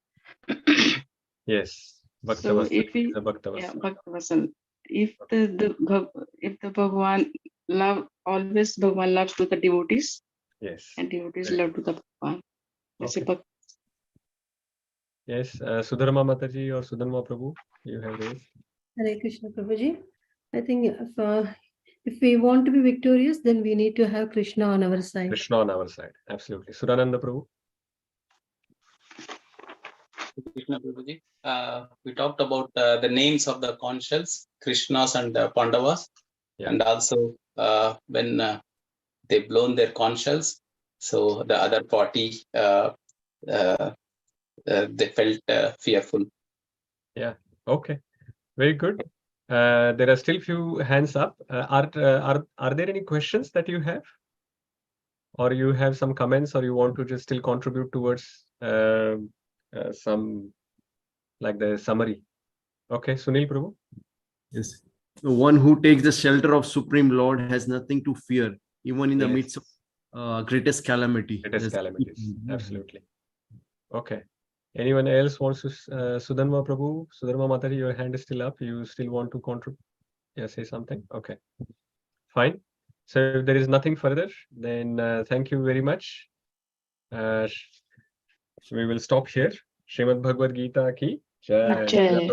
[SPEAKER 1] Yes,
[SPEAKER 21] So if we,
[SPEAKER 1] Bhaktavatsal.
[SPEAKER 21] yeah, Bhaktavatsal. If the Bhagwan always Bhagwan loves to the devotees.
[SPEAKER 1] Yes.
[SPEAKER 21] And devotees
[SPEAKER 1] Very
[SPEAKER 21] love to the Bhagwan. That's
[SPEAKER 1] Okay. Yes, Sudharma Mataji or Sudharma Prabhu, you have raised.
[SPEAKER 22] Hare Krishna Prabhuji. I think if we want to be victorious, then we need to have Krishna on our side.
[SPEAKER 1] Krishna on our side, absolutely. Sudananda Prabhu.
[SPEAKER 23] Krishna Prabhuji. We talked about the names of the conch shells, Krishnas and Pandavas, and also when they blown their conch shells, so the other party they felt fearful.
[SPEAKER 1] Yeah. Okay. Very good. There are still few hands up. Are there any questions that you have, or you have some comments, or you want to just still contribute towards some like the summary? Okay, Sunil Prabhu.
[SPEAKER 8] Yes. The one who takes the shelter of Supreme Lord has nothing to fear, even in the midst of greatest calamity.
[SPEAKER 1] Greatest calamities. Absolutely. Okay. Anyone else wants to? Sudharma Prabhu, Sudharma Mataji, your hand is still up. You still want to contribute? Yeah, say something. Okay. Fine. So if there is nothing further, then thank you very much. We will stop here. Srimad Bhagavad Gita ki Jai.
[SPEAKER 21] Jai.